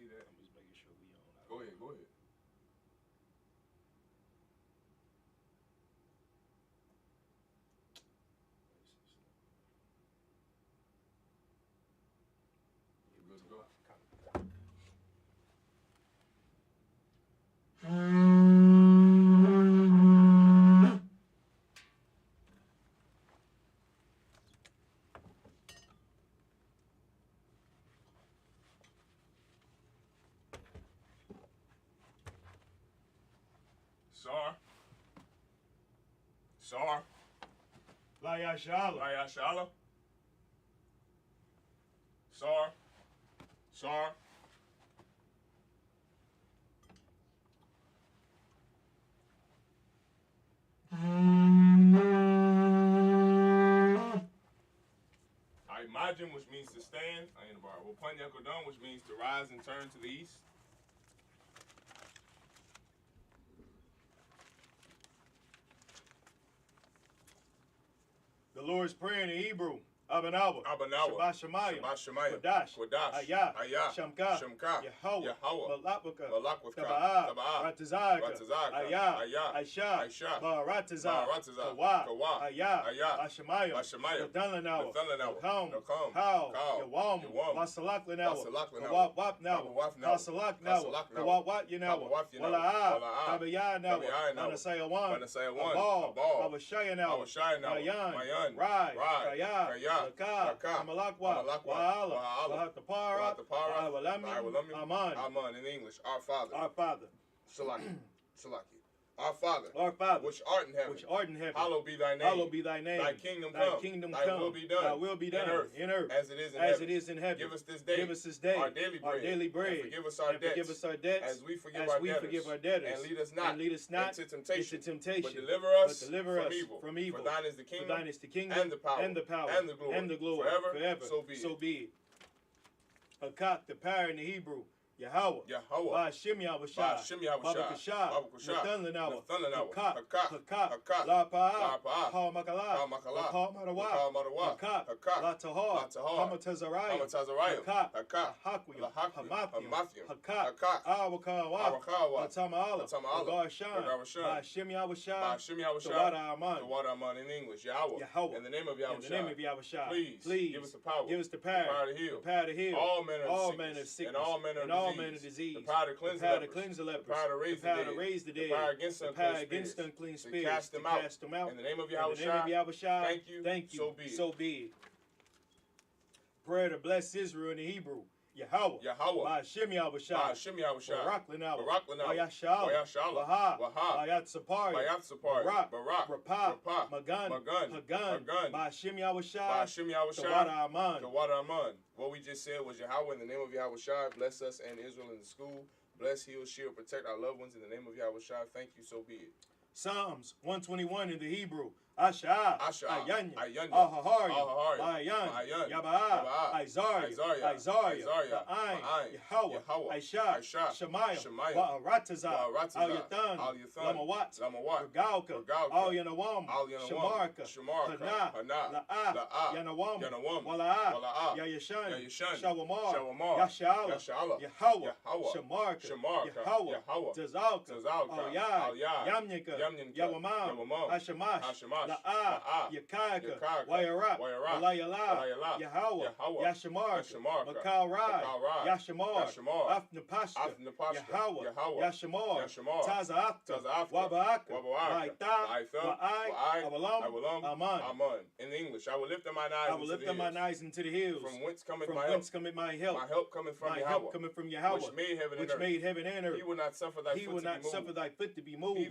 see that? I'm just making sure we on. Go ahead, go ahead. You good to go? Sar. La Yashala. La Yashala. Sar. Imagine, which means to stand. I ain't a bar. Wapanyakodon, which means to rise and turn to the east. The Lord's Prayer in Hebrew. Abanawa. Shabbat Shemayim. Kodash. Ayah. Shamka. Yahweh. Malakwaka. Taba'ah. Ratazaka. Ayah. Aisha. Baratazah. Kawa. Ayah. Ashemayim. Nadanlanawa. Nakom. How. Yawam. Masalak Lanawa. Kawap Wap Nawa. Kasalak Nawa. Kawap Wat Yanawa. Wala'ah. Tabayah Nawa. Anasayawan. Abal. Abashaya Nawa. Mayan. Rai. Kaya. Laka, Amalakwa, Wahala, Wahatapara, Iwalami, Aman in English, our Father. Our Father. Salaki. Our Father, which art in heaven, hallowed be thy name. Thy kingdom come. Thy will be done. In earth, as it is in heaven. Give us this day our daily bread. And forgive us our debts, as we forgive our debtors. And lead us not into temptation, but deliver us from evil. For thine is the kingdom, and the power, and the glory, forever. So be it. Hakak, the power in the Hebrew. Yahweh. Ba'ashim Yahushai. Babakashah. Nathanawa. Hakak. La'pa'ah. Ha'makala. Ha'marawa. Hakak. La'tahar. Hamatazariah. Hakak. Hamathium. Hakak. Awakawa. Latama'ala. La'garshan. Ba'ashim Yahushai. The water Aman in English. Yahweh. In the name of Yahushai. Please. Give us the power to heal. All manner of sickness. And all manner of disease. The power to cleanse the lepers. The power to raise the dead. The power against unclean spirits. To cast them out. In the name of Yahushai. Thank you. So be it. Prayer to bless Israel in the Hebrew. Yahweh. Ba'ashim Yahushai. Barak Lanawa. Ayashala. Waha. Ayatsapari. Barak. Rapah. Magan. Ba'ashim Yahushai. The water Aman. What we just said was Yahweh, in the name of Yahushai. Bless us and Israel in the school. Bless, heal, shield, protect our loved ones in the name of Yahushai. Thank you, so be it. Psalms 121 in the Hebrew. Asha, Ayanya, Ayanya, Ahahari, Bayan, Yabaa, Isaiah, Ba'ain, Yahweh, Aisha, Shemayim, Ba'aratazah, Al-Yathan, Lamawat, Regalka, Al-Yanawam, Shamarka, Hana, La'ah, Yanawam, Wala'ah, Yayashan, Shawamar, Yashala, Yahweh, Shamarka, Yahweh, Tazalka, Al-Yah, Yamnika, Yawamam, Ashamash, La'ah, Yakaka, Wayarap, Walayala, Yahweh, Yashamar, Makal Rai, Yashamar, Afnapashka, Yahweh, Yashamar, Taza'afta, Waba'aka, La'ita, Wa'ai, Awalam, Aman. In English, I will lift up my eyes into the hills. From whence cometh my help? My help cometh from Yahweh, which made heaven and earth. He will not suffer thy foot to be moved. He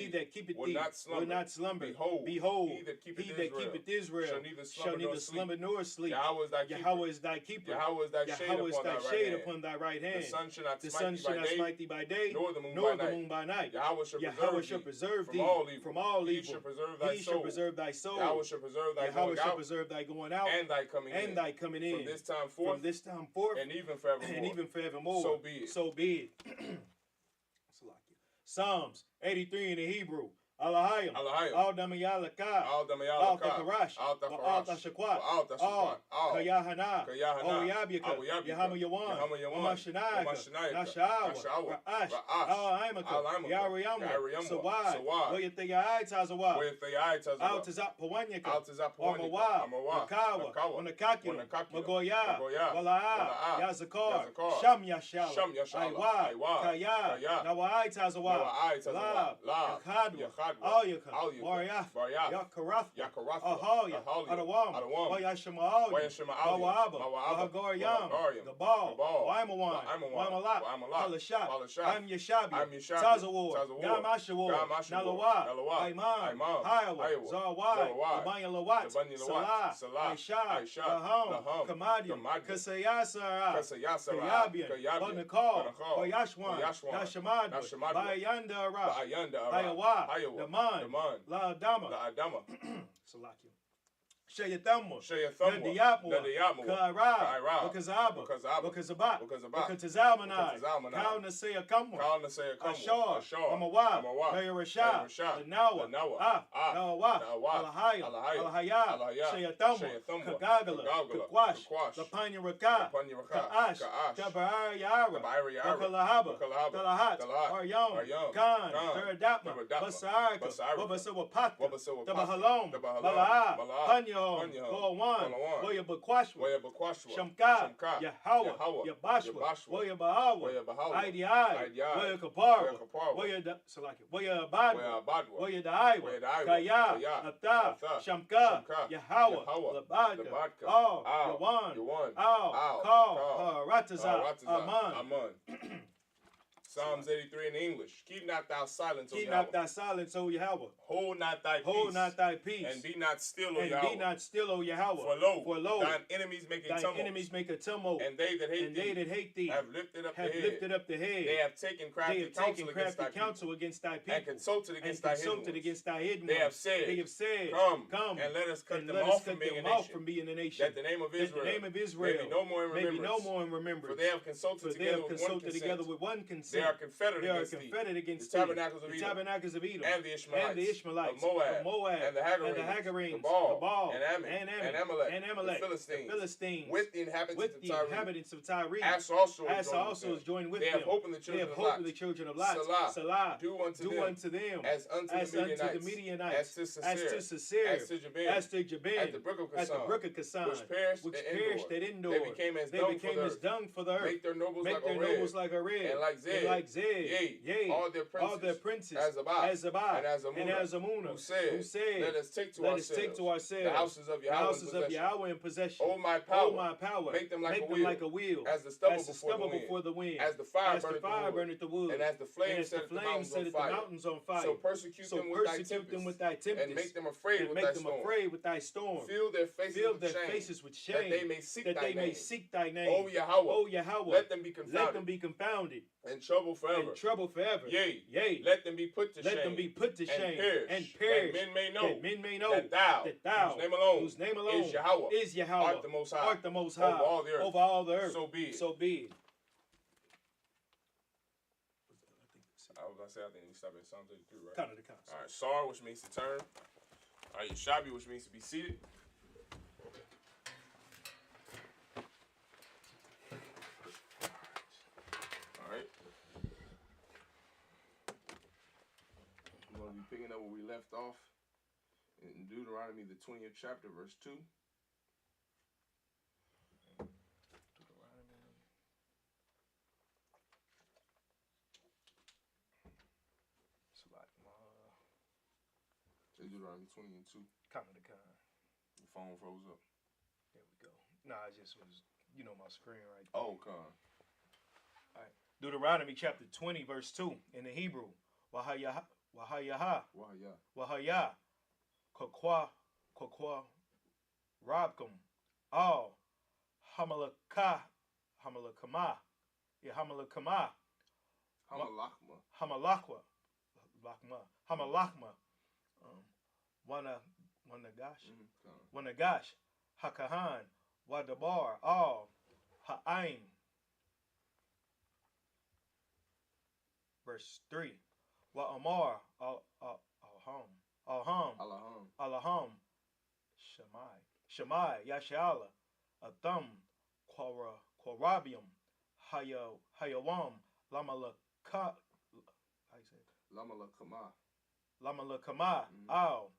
that keepeth thee will not slumber. Behold, he that keepeth Israel shall neither slumber nor sleep. Yahweh is thy keeper. Yahweh is thy shade upon thy right hand. The sun shall not smite thee by day, nor the moon by night. Yahweh shall preserve thee from all evil. He shall preserve thy soul. Yahweh shall preserve thy going out and thy coming in. From this time forth and even forevermore. So be it. Psalms 83 in the Hebrew. Alahayim, Al Damayalaka, Al Takarash, Al Tashakwat, Al Kayahana, Oyabika, Yahama Yawan, Omashanaga, Nashawa, Ra'ash, Al Aimaka, Yariyama, Sawai, Wayatayai Tazawa, Al Tazap Pawanyaka, Ormawa, Makawa, Onakakira, Magoya, Wala'a, Yazakar, Sham Yashala, Aiwa, Kaya, Nawai Tazawa, Lab, Yakadwa, Alyaka, Mariath, Yakarath, Ahalia, Adawam, Wayashama, Mawaba, Wahagoryam, Gabal, Waimawan, Waimalak, Palashak, I'm Yashabi, Tazawar, Gamashawar, Nalawa, Aiman, Haiwa, Zawai, Abanya Lawat, Salah, Aisha, Laham, Kamadia, Kasayasara, Kayabian, Bonakal, Wayashwan, Nashamad, Bayandara, Ayawa, Daman, La Adama, Salakia. Shayathamma, Nadiapma, Kaira, Bakazaba, Bakazalmanai, Kaunasea Kamwa, Ashar, Amawa, Bayarasha, Nawa, Nawa, Alahaya, Shayathamma, Kagagala, Kakwash, Lapanya Raka, Kaash, Tabarayara, Bakalahaba, Kalahat, Aryam, Khan, Teradapma, Basarka, Wabasawapaka, Tabahalom, Bala'a, Panya. One, Waya Bakwashwa, Shamka, Yahawa, Yabashwa, Waya Bahawa, Idi, Waya Kapara, Waya Badwa, Waya Daiwa, Kaya, Ata, Shamka, Yahawa, Labadka, Yawan, Kal, Rataza, Aman. Psalms 83 in English. Keep not thou silence, O Yahweh. Keep not thy silence, O Yahweh. Hold not thy peace. Hold not thy peace. And be not still, O Yahweh. And be not still, O Yahweh. For lo, thine enemies make a tumult. Thine enemies make a tumult. And they that hate thee have lifted up the head. They have taken crafty counsel against thy people. And consulted against thy hidden ones. They have said, Come, and let us cut them off from being a nation. That the name of Israel may be no more in remembrance. For they have consulted together with one consent. They are confederate against the tabernacles of Edom, and the Ishmaelites, of Moab, and the Hagarenes, the Baal, and Amalek, the Philistines, with the inhabitants of Tyre. As also is joined with them. They have hope in the children of Lot. Salah, do unto them as unto the Midianites, as to Sisera, as to Jabin, at the brook of Kasan, which perished at Endor. They became as dung for the earth. Make their nobles like a red, and like Zed, yea, all their princes, as Abai, and as Amunah, who said, let us take to ourselves the houses of Yahweh in possession. Oh my power, make them like a wheel, as the stubble before the wind, as the fire burneth the wood, and as the flame set the mountains on fire. So persecute them with thy tempest, and make them afraid with thy storm. Fill their faces with shame, that they may seek thy name. O Yahweh, let them be confounded. And trouble forever. Yea. Let them be put to shame. And perish. That men may know that thou, whose name alone is Yahweh, art the most high over all the earth. So be it. I think we stop at Psalm 33, right? Kind of the concept. All right, Sar, which means to turn. All right, Yashabi, which means to be seated. Picking up where we left off in Deuteronomy, the 20th chapter, verse 2. Deuteronomy 20 and 2. Kind of the kind. The phone froze up. There we go. Nah, I just was, my screen right there. Oh, con. All right. Deuteronomy chapter 20, verse 2 in the Hebrew. Wahaya, Kokwa, Rabkum, Al, Hamalakama, Hamalakma, Wanagash, Hakahan, Wadabar, Al, Ha'ain. Verse 3. Wa Amar, Alaham, Shemai, Yashala, Atham, Quarabium, Hayawam, Lamalaka, how you say it? Lamalakama, Al,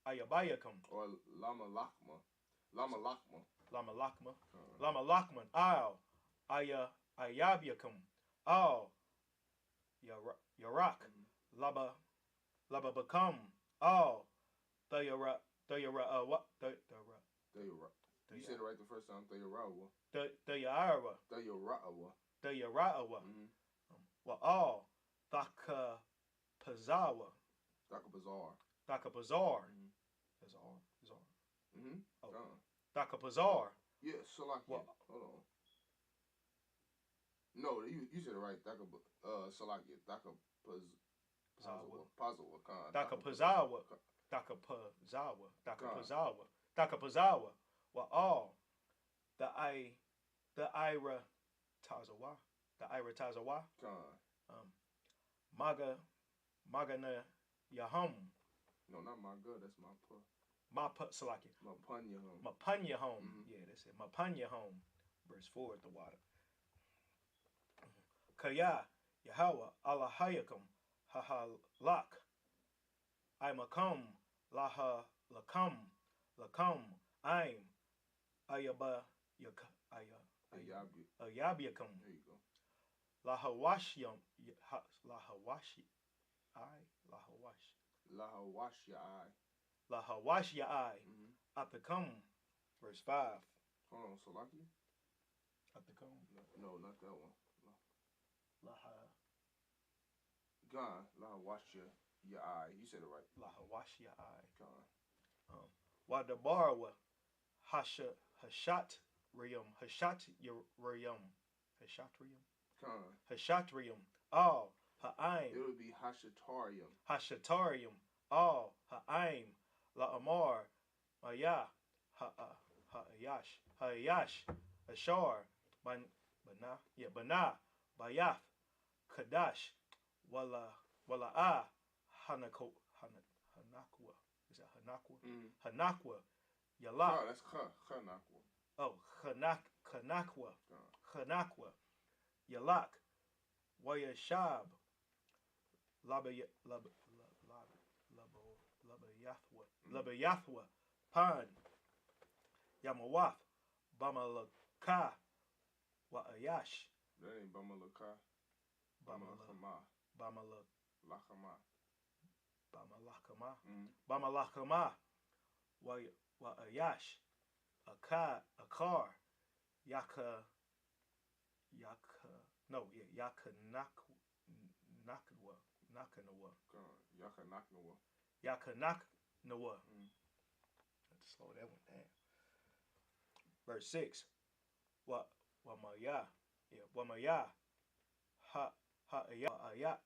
Ayabayakam, or Lamalakman, Al, Ayabyakam, Al, Yarak, Lababakam, Al, Thayara, what? You said it right the first time. Thayarawa. Thayarawa. Well, all Thakapazawa. Thakapazar. That's all. Thakapazar. Yeah, Salakia. Hold on. No, you said it right. Salakia. Thakapazawa. Well, all the Ira Tazawa. Magana Yahum. No, not Maga. That's my pa. Salaki. Mapanya home. Yeah, that's it. Mapanya home. Verse 4 at the water. Kaya Yahweh Allahayakum Hahalak. Imakam Laha Lakam Aim Ayaba Ayabiakum. There you go. Lahawashium Lahawashia Apicum. Verse 5. Hold on, Salaki? Apicum. No, not that one. God, Lahawashia Yai. You said it right. Lahawashia God. Wadabarwa Hashat Riyum. Hashatrium. All Ha'aim. It would be Hashatarium. Hashatarium. All Ha'aim. La'amar. Maya. Ha'ayash. Ashar. Bana. Bayath. Kadash. Wala'ah. Hanakwa. Is that Hanakwa? Hanakwa. Yalak. Oh, that's Hanakwa. Oh, Hanakwa. Hanakwa. Yalak. Wayashab. Labayathwa. Pan. Yamawath. Bamalaka. Wa'ayash. That ain't Bamalaka. Bamalakama. Wa'ayash. Akar. Yakanakwa. Yakanaknawa. Let's slow that one down. Verse 6. Wamaya.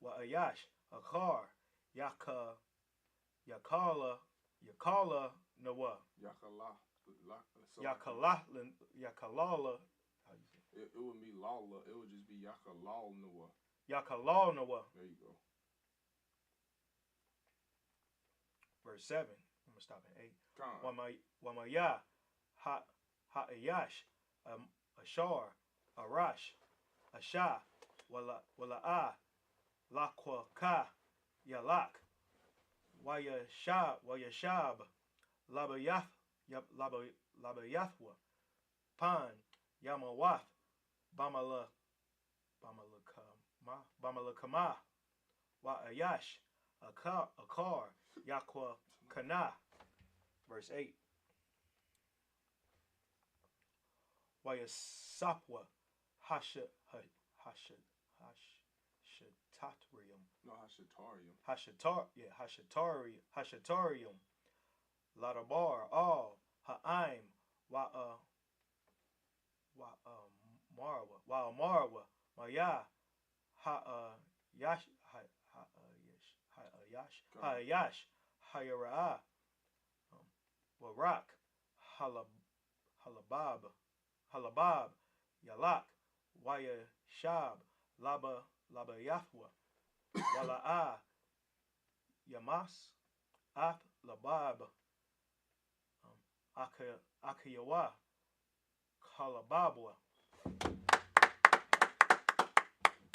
Wa'ayash. Akar. Yakala Nawa. Yakalala. It wouldn't be Lala. It would just be Yakalal Nawa. Yakalal Nawa. There you go. Verse 7. I'm going to stop at 8. Wamaya. Ha'ayash. Ashar. Arash. Asha. Wala'ah. Lakwaka. Yalak. Wayashab. Labayathwa. Pan. Yamawath. Bamalakama. Wa'ayash. Akar. Yakwa Kana. Verse 8. Wayasapwa. Hashatatrium. No, Hashatarium. Hashatarium. Ladabar. All. Ha'aim. Marwa. Maya. Ha'ayash. Hayara'ah. Warak. Halabab. Yalak. Wayashab. Labayathwa. Wala'a Yamas Ath Labab Akayawa Kalababwa.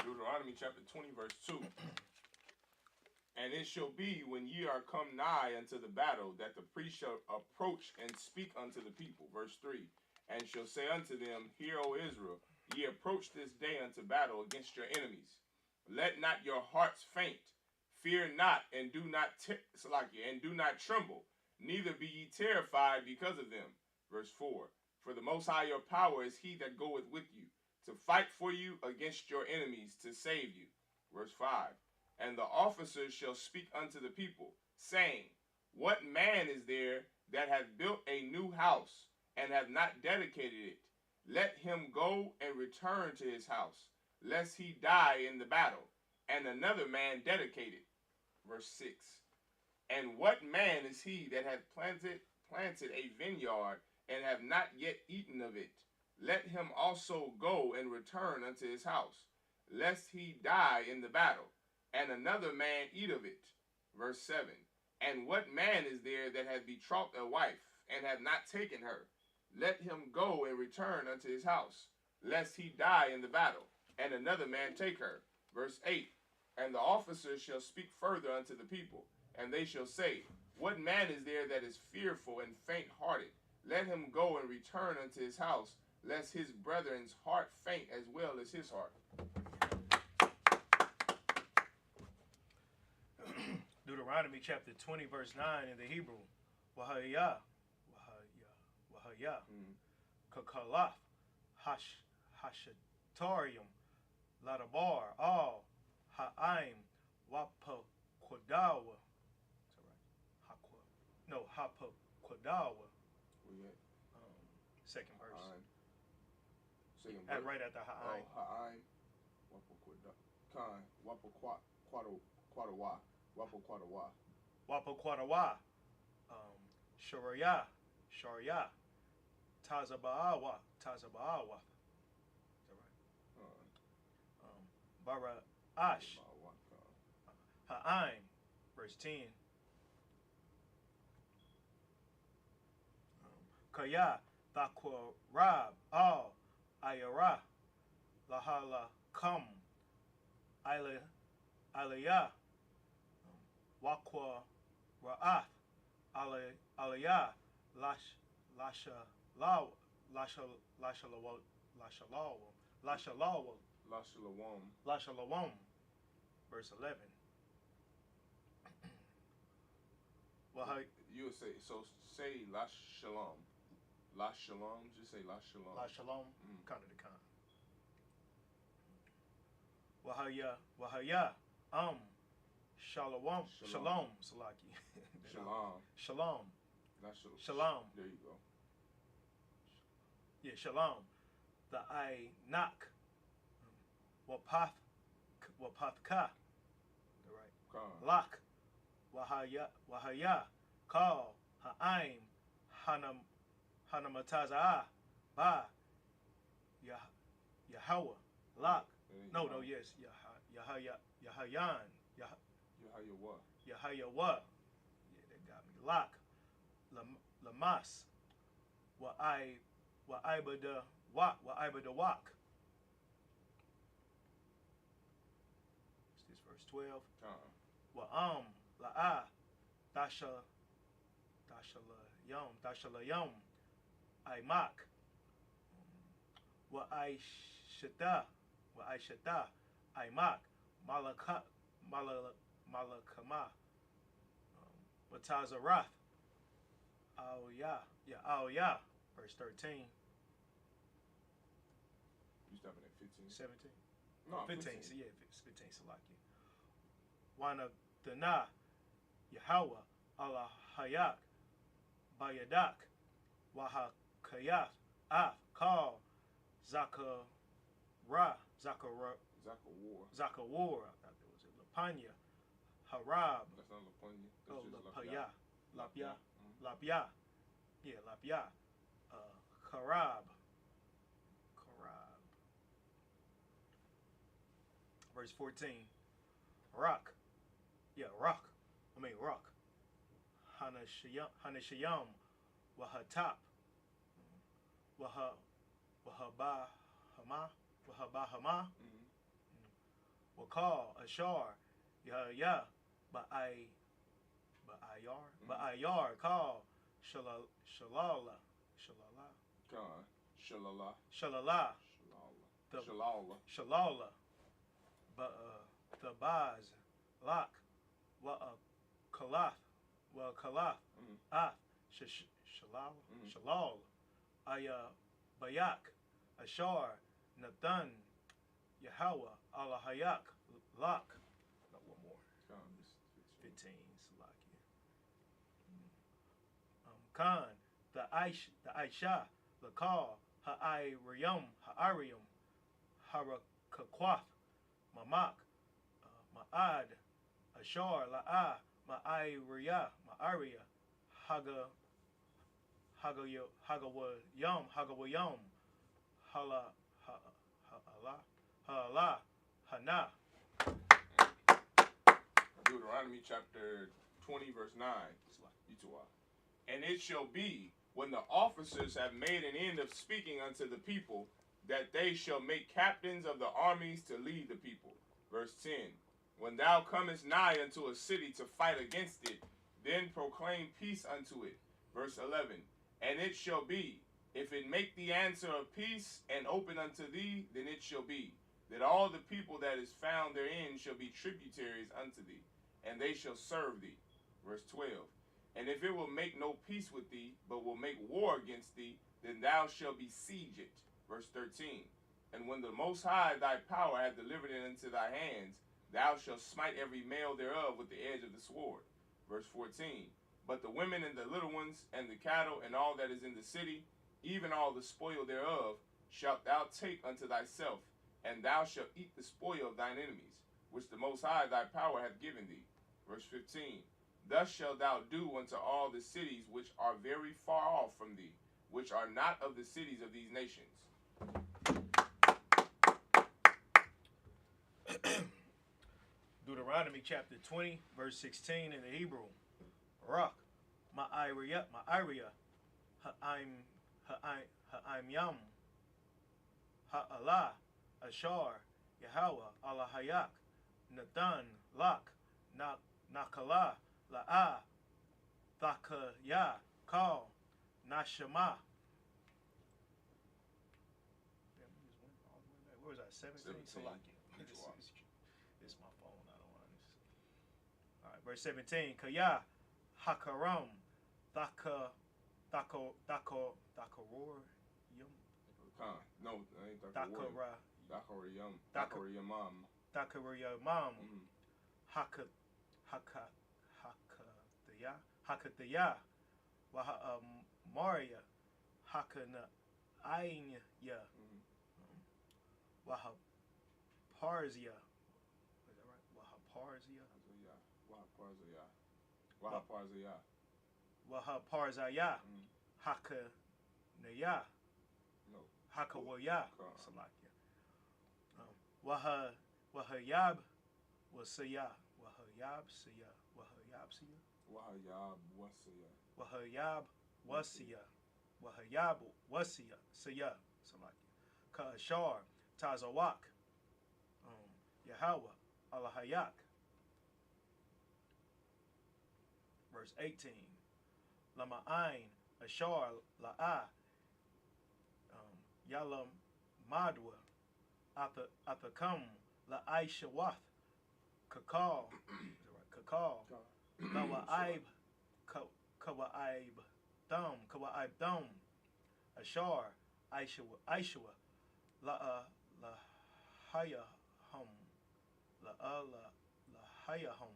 Deuteronomy chapter 20, verse 2. And it shall be when ye are come nigh unto the battle, that the priest shall approach and speak unto the people. Verse 3. And shall say unto them, Hear, O Israel, ye approach this day unto battle against your enemies. Let not your hearts faint. Fear not, and do not and do not tremble, neither be ye terrified because of them. Verse 4. For the Most High your power is he that goeth with you, to fight for you against your enemies, to save you. Verse 5. And the officers shall speak unto the people, saying, What man is there that hath built a new house, and hath not dedicated it? Let him go and return to his house, lest he die in the battle, and another man dedicate it. Verse 6. And what man is he that hath planted a vineyard, and have not yet eaten of it? Let him also go and return unto his house, lest he die in the battle, and another man eat of it. Verse 7. And what man is there that hath betrothed a wife, and hath not taken her? Let him go and return unto his house, lest he die in the battle, and another man take her. Verse 8. And the officers shall speak further unto the people, and they shall say, What man is there that is fearful and faint-hearted? Let him go and return unto his house, lest his brethren's heart faint as well as his heart. Deuteronomy chapter 20, verse 9 in the Hebrew. Wahaya, Kakalaf, Hashatarium, Ladabar, Al, Ha'aim, Wapakwadawa. Is that right? No, Hapakwadawa. Second verse. Second verse. Right after Ha'aim. Oh, Ha'aim, Wapakwadawa. Wapakwadawa. Sharia. Tazaba'awa. Is that right? Bara'ash. Ha'aim. Verse 10. Kaya. Thaquarab. Al. Ayara. Lahala. Kam. Aliyah. Wakwa. Ra'ath. Aliyah. Lashalawam. Verse 11. Well, you would say, so say Lashalom. Lashalom, just say Lashalom. Lashalom, kind of the kind. Wahaya, Shalom, Salaki. Shalom. Shalom. There you go. Yeah, Shalom. The I knock. Wapathka. Right. Lock. Wahaya. Call. Ha'aim. Hanamataza'a. Ba. Yahweh. Lock. No, yes. Yahayan. Yahayawa. Yeah, that got me. Lock. Lamas. Wa'ibada wak. Is this verse 12? Wa'am la'a dashalayam aimak wa'aishata aimak malakama watazarath Aoya, verse 13. You stopping at 15? 17? No, 15. So yeah, it's 15. Salaki. Wana Dana, Yahweh, Allah Hayak, Bayadak, Waha Kayaf, Af, Kal, Zakawar. Zakawar. I thought there was a Lapanya, Harab. That's not Lapanya. That's just Lapya. Lapya. Yeah, Lapya. Karab. Verse 14. rock. Yeah, rock. Rock. Hanashayam. Wahatap. Wahabahama. Wakal. Ashar. Ya. Ba'ayar. Call. Shalala. Shalala. The baz. Lak. Kalath. Shalal. Bayak. Ashar. Nathan. Yahweh. Alahayak. Lak. No, one more. 15. Salakia. Khan. The Aisha. Lakal. Ha'ariyam. Harakakwaf. Mamak. Ma'ad. Ashar. La'a. Ma'ariya. Hagawayam. Hala. Hana. Deuteronomy chapter 20, verse 9. And it shall be, when the officers have made an end of speaking unto the people, that they shall make captains of the armies to lead the people. Verse 10. When thou comest nigh unto a city to fight against it, then proclaim peace unto it. Verse 11. And it shall be, if it make the answer of peace and open unto thee, then it shall be, that all the people that is found therein shall be tributaries unto thee, and they shall serve thee. Verse 12. And if it will make no peace with thee, but will make war against thee, then thou shalt besiege it. Verse 13. And when the Most High thy power hath delivered it into thy hands, thou shalt smite every male thereof with the edge of the sword. Verse 14. But the women and the little ones, and the cattle, and all that is in the city, even all the spoil thereof, shalt thou take unto thyself, and thou shalt eat the spoil of thine enemies, which the Most High thy power hath given thee. Verse 15. Thus shalt thou do unto all the cities which are very far off from thee, which are not of the cities of these nations. Deuteronomy chapter 20, verse 16 in the Hebrew. Rock. Ma'ariya. Ha'im yam. Ha'ala. Ashar. Yahweh. Alahayak. Nathan. Lak. Nakala. La'a. Thakaya. Kal. Nashama. Where was that? 17? It's my phone. I don't want to. All right, verse 17. Kaya. Hakaram. Dakaror. Yum. No, ain't Dakaror. Dakariyamam. Dakariyamam. Hakataya. Maria. Hakana Ainya. Wahaparzia. Is that right? Wahaparzia. Hakanaya. No. Hakawaya. Salakia. Wahayab. Wasaya. Wahayab Siya. Wahayab Wasiya. Siya. Salakia. Ka'ashar. Tazawak. Yahweh. Alahayak. Verse 18. Lama'ain. Ashar. La'a. Yalam Madwa. Athakam. La'aishawath. Kakal. Kakal. Lawa'aib. Kawa'aib. Dam. Ashar. Aishawa. Lahayahum. Lahayahum.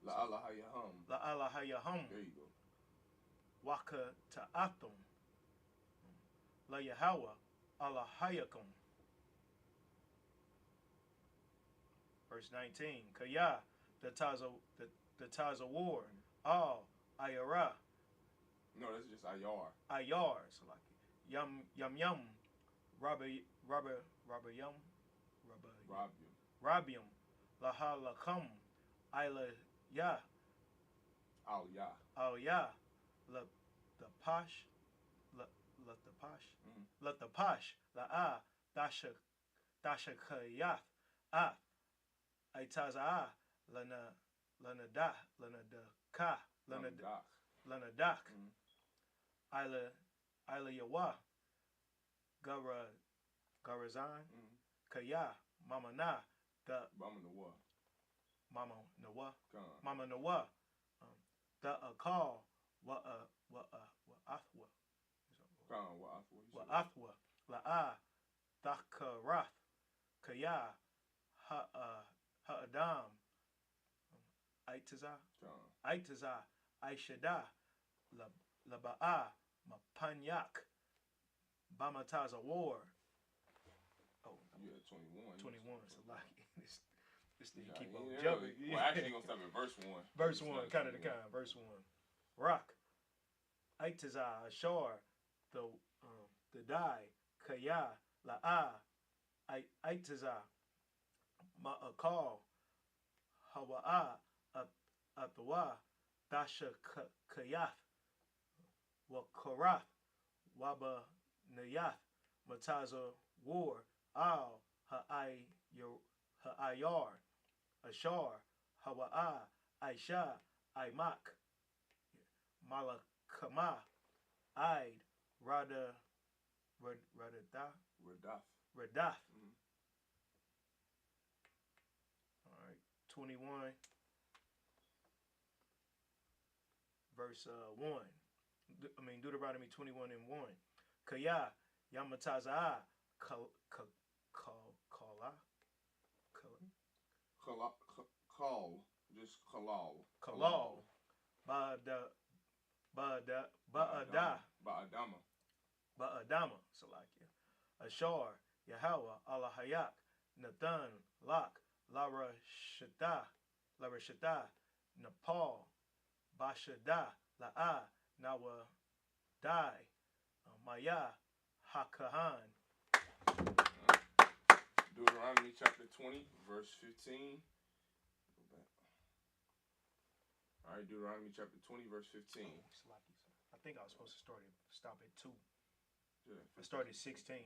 La'alahayahum. There you go. Waka ta'atum. La Yahweh. Alahayakum. Verse 19. Kaya. The Taza war. All. Ayara. No, that's just Ayar. Ayar. So like Yum. Rabayum. Rabium. Rabium. Laha Lakam. Ila Ya. Al Ya. Al Ya. La the Pash. La the Pash. La the Pash. La A. Dasha Kayath. Ah. Aitaza. Lana Da. Lana Da Ka. Lana Dak. Ila Yawa. Garazan. Kaya. Mama Na. The Mama Nawa. Mama Nawa. The call. Wa Athwa. Wa Athwa. La A. Dakarath. Kaya. Ha Adam. Aitaza. Aishada. La Ba'a. Mapanyak. Bamataza War. Oh, yeah, 21. 21. So like this thing keep on jumping. Well, actually, you're gonna stop at verse 1. Verse 1, kind of the kind. Verse 1. Rock. Aitaza Ashar. The die. Kaya. La Aitaza. Ma'akal. Hawa'a. Athawa. Dasha Kayath. Wakarath. Waba Nayath. Mataza War. Al Ha'ayar. Ashar. Hawa'a. Aisha. Aimak. Malakama. Aid. Radath. All right. 21. Verse 1. Deuteronomy 21 and 1. Kaya Yamataza Kala. Just Kalal. Kalal. Ba'adama. Salakia. Ashar. Yahweh. Alahayak. Nathan. Lak. Lara Shata. Nepal. Bashada. La'a. Nawa. Dai. Maya. Hakahan. Deuteronomy chapter 20, verse 15. All right, Deuteronomy chapter 20, verse 15. I think I was supposed to stop at 2. Yeah, I started at 16.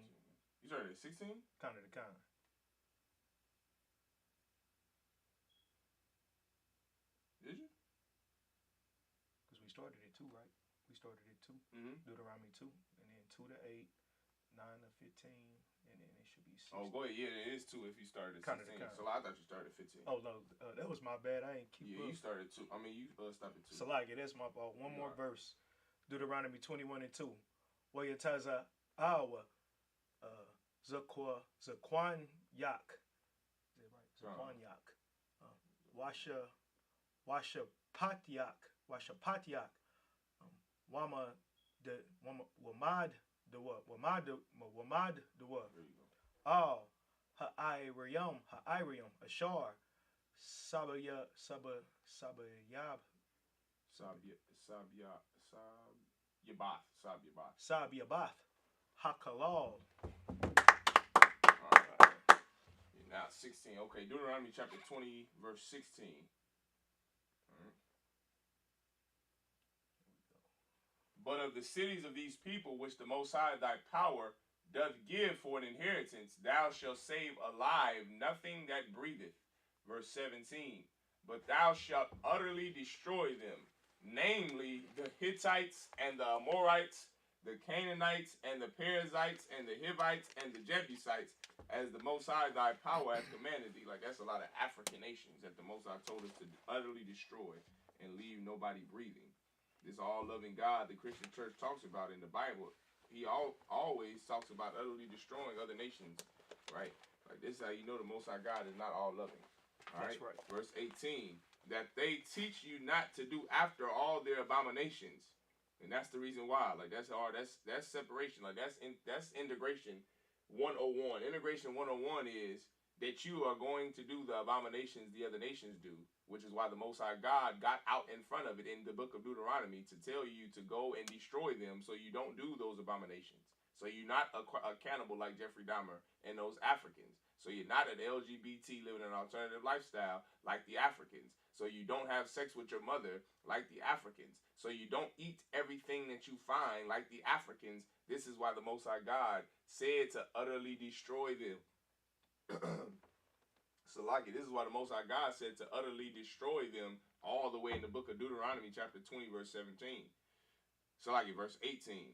You started at 16? Kind of the kind. Did you? Because we started at 2, right? We started at 2. Deuteronomy 2, and then 2 to 8, 9 to 15, and then it should be 6. Oh, go ahead. Yeah, it is 2 if you started at 16. So I thought you started at 15. Oh, no. That was my bad. I ain't keep up. You started 2. You stopped at 2. Salakia, that's my fault. One more verse. Deuteronomy 21 and 2. Wayataza Awa. Zakwan Yak. Is that right? Zakwan Yak. Washa Patyak. Wamad the what? Wamad the what? There you go. Al Ha'ayrium. Ashar. Sabyabath. Hakalal. Alright. Now 16. Okay, Deuteronomy chapter 20, verse 16. Alright. But of the cities of these people which the Most High thy power doth give for an inheritance, thou shalt save alive nothing that breatheth. Verse 17. But thou shalt utterly destroy them, namely the Hittites and the Amorites, the Canaanites and the Perizzites and the Hivites and the Jebusites, as the Most High thy power hath commanded thee. Like, that's a lot of African nations that the Most High told us to utterly destroy and leave nobody breathing. This all-loving God the Christian church talks about in the Bible, he always talks about utterly destroying other nations, right? Like, this is how you know the Most High God is not all-loving. All right? That's right. Verse 18, that they teach you not to do after all their abominations. And that's the reason why. Like, that's separation. Like, that's integration 101. Integration 101 is that you are going to do the abominations the other nations do, which is why the Most High God got out in front of it in the book of Deuteronomy to tell you to go and destroy them so you don't do those abominations. So you're not a cannibal like Jeffrey Dahmer and those Africans. So you're not an LGBT living an alternative lifestyle like the Africans. So you don't have sex with your mother like the Africans. So you don't eat everything that you find like the Africans. This is why the Most High God said to utterly destroy them. Salaki, this is why the Most High God said to utterly destroy them all the way in the book of Deuteronomy chapter 20 verse 17. Salaki, verse 18.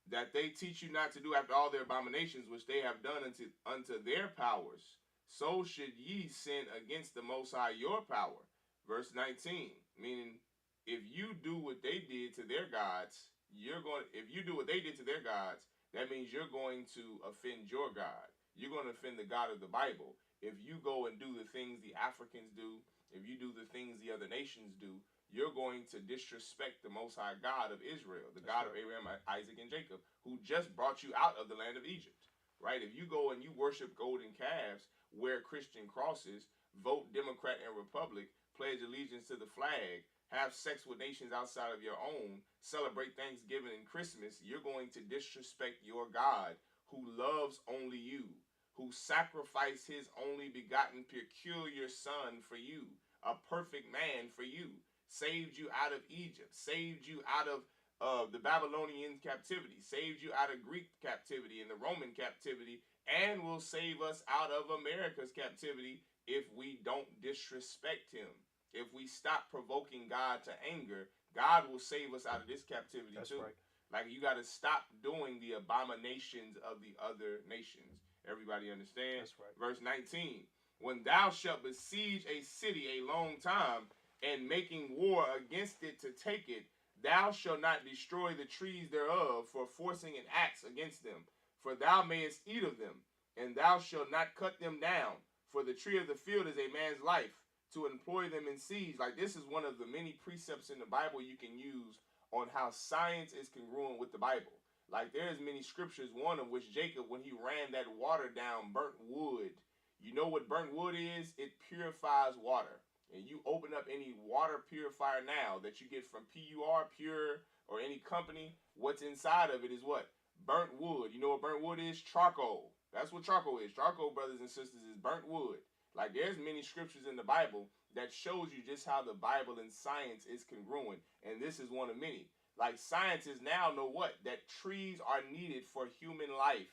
That they teach you not to do after all their abominations which they have done unto their powers, so should ye sin against the Most High your power. Verse 19, meaning if you do what they did to their gods, if you do what they did to their gods, that means you're going to offend your God. You're going to offend the God of the Bible. If you go and do the things the Africans do, if you do the things the other nations do, you're going to disrespect the Most High God of Israel, the God of Abraham, Isaac, and Jacob, who just brought you out of the land of Egypt, right? If you go and you worship golden calves, wear Christian crosses, vote Democrat and Republic, pledge allegiance to the flag, have sex with nations outside of your own, celebrate Thanksgiving and Christmas, you're going to disrespect your God who loves only you, who sacrificed his only begotten peculiar son for you, a perfect man for you, saved you out of Egypt, saved you out of the Babylonian captivity, saved you out of Greek captivity and the Roman captivity, and will save us out of America's captivity if we don't disrespect him. If we stop provoking God to anger, God will save us out of this captivity too. Right. Like, you got to stop doing the abominations of the other nations. Everybody understand? That's right. Verse 19, when thou shalt besiege a city a long time, and making war against it to take it, thou shalt not destroy the trees thereof for forcing an axe against them. For thou mayest eat of them, and thou shalt not cut them down. For the tree of the field is a man's life, to employ them in siege. Like, this is one of the many precepts in the Bible you can use on how science is congruent with the Bible. Like, there's many scriptures, one of which Jacob, when he ran that water down, burnt wood. You know what burnt wood is? It purifies water. And you open up any water purifier now that you get from PUR, Pure, or any company, what's inside of it is what? Burnt wood. You know what burnt wood is? Charcoal. That's what charcoal is. Charcoal, brothers and sisters, is burnt wood. Like, there's many scriptures in the Bible that shows you just how the Bible and science is congruent. And this is one of many. Like, scientists now know what? That trees are needed for human life.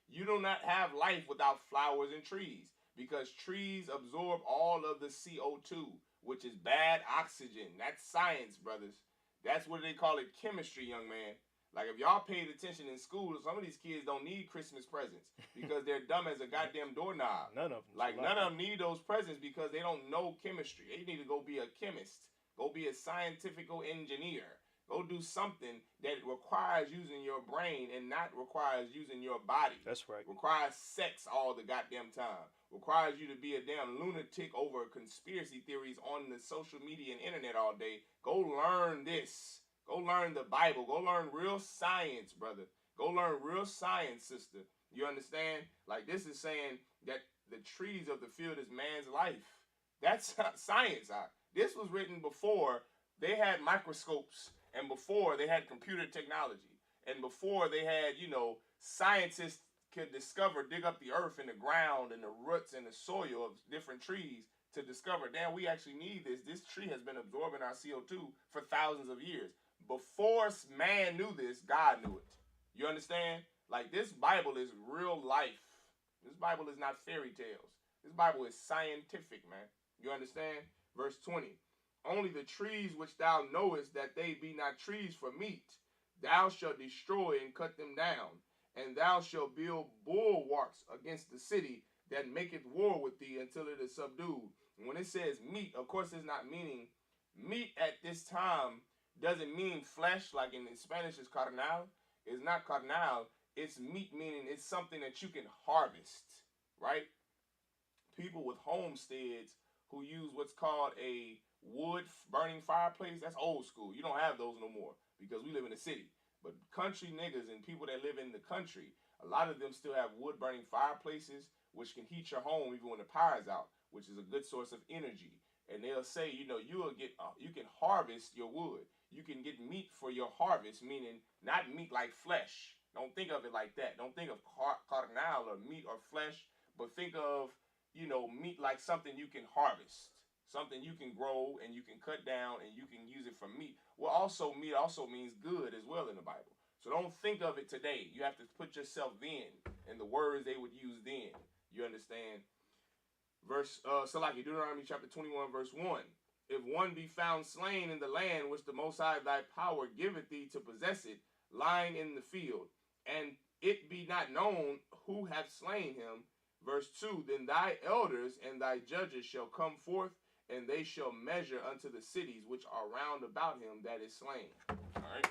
You do not have life without flowers and trees, because trees absorb all of the CO2, which is bad oxygen. That's science, brothers. That's what they call it, chemistry, young man. Like, if y'all paid attention in school, some of these kids don't need Christmas presents because they're dumb as a goddamn doorknob. None of them. Like, none of them need those presents because they don't know chemistry. They need to go be a chemist. Go be a scientific engineer. Go do something that requires using your brain and not requires using your body. That's right. Requires sex all the goddamn time. Requires you to be a damn lunatic over conspiracy theories on the social media and internet all day. Go learn this. Go learn the Bible. Go learn real science, brother. Go learn real science, sister. You understand? Like, this is saying that the trees of the field is man's life. That's science. This was written before they had microscopes, and before they had computer technology, and before they had, scientists could dig up the earth and the ground and the roots and the soil of different trees to discover, damn, we actually need this. This tree has been absorbing our CO2 for thousands of years. Before man knew this, God knew it. You understand? Like, this Bible is real life. This Bible is not fairy tales. This Bible is scientific, man. You understand? Verse 20. Only the trees which thou knowest that they be not trees for meat, thou shalt destroy and cut them down, and thou shalt build bulwarks against the city that maketh war with thee until it is subdued. And when it says meat, of course it's not meaning meat at this time. Doesn't mean flesh, like in Spanish is carnal. It's not carnal. It's meat, meaning it's something that you can harvest, right? People with homesteads who use what's called a wood burning fireplace, that's old school. You don't have those no more because we live in the city. But country niggas and people that live in the country, a lot of them still have wood burning fireplaces, which can heat your home even when the power is out, which is a good source of energy. And they'll say, you can harvest your wood. you can get meat for your harvest, meaning not meat like flesh. Don't think of it like that. Don't think of carnal or meat or flesh, but think of, you know, meat like something you can harvest, something you can grow and you can cut down and you can use it for meat. Well, also meat also means good as well in the Bible. So don't think of it today. You have to put yourself in the words they would use then. You understand? Deuteronomy chapter 21, verse 1. If one be found slain in the land which the Most High thy power giveth thee to possess it, lying in the field, and it be not known who hath slain him, verse 2, then thy elders and thy judges shall come forth, and they shall measure unto the cities which are round about him that is slain. All right.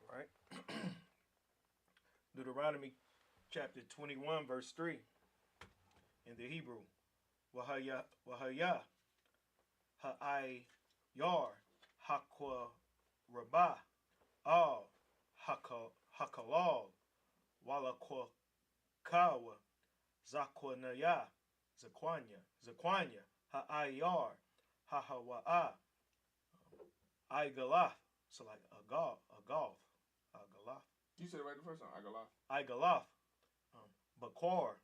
All right. Deuteronomy chapter 21, verse 3 in the Hebrew. Wahaya ha'ayar hakwa rabah al hakalal walakwa kawa zakwanaya zakwanya ha'ayar hahawa'a igalath. So like a golf. You said it right the first time. Igalath. Bakor.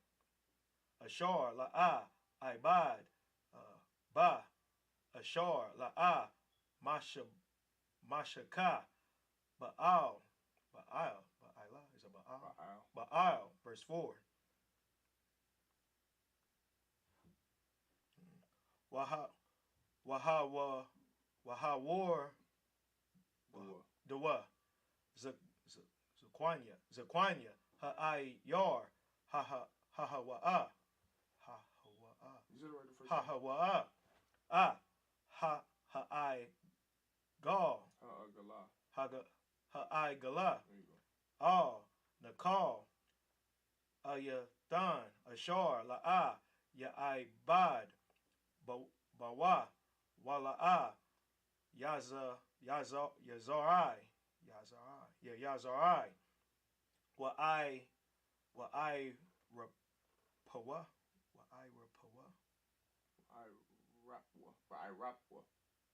Ashar la'a ibad ba ashar la'a mashaka ba'al is it ba'al verse 4. Wahawar Dawa Zakwanya ha'ayar hahawa'a hahawa'a ha'ai gal ha'ai gala al nakal ayathan ashar la'a ya'ai bad bawa wala'a yazarai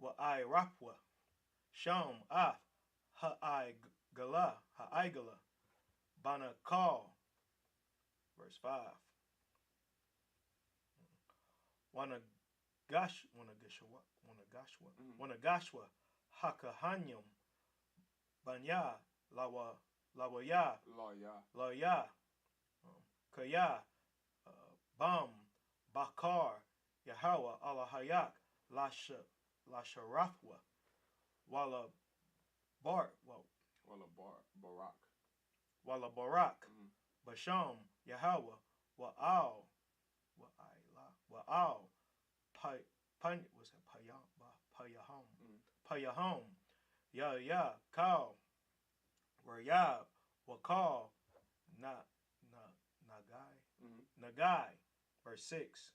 Wa'irapwa Sham af ha'igala banakal verse 5. Wanagashwa hakahanyam banya lawaya kaya bam bakar Yahweh alahayak lasharafwa barak basham Yahweh wa'al payaham ya kal rayab wakal nagai verse 6.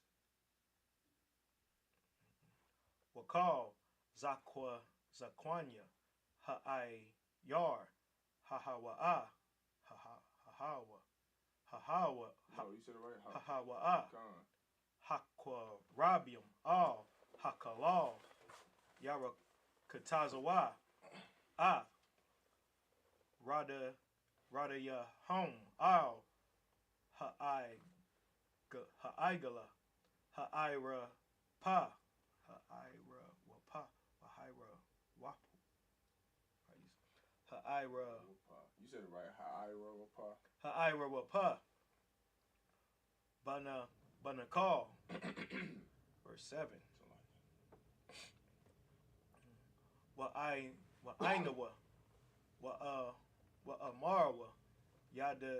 Wakal zakwanya ha'ayar hahawa'a hahawa. No, you said it right. Hahawa'a hakwa rabium al hakalal yara katazawa rada ya home al ha'aigala ha'ira pa ha'ira. You said it right. Ha'ira wapa. Banakal. Verse 7. Wa'ainawa. Wa'amarwa. Yada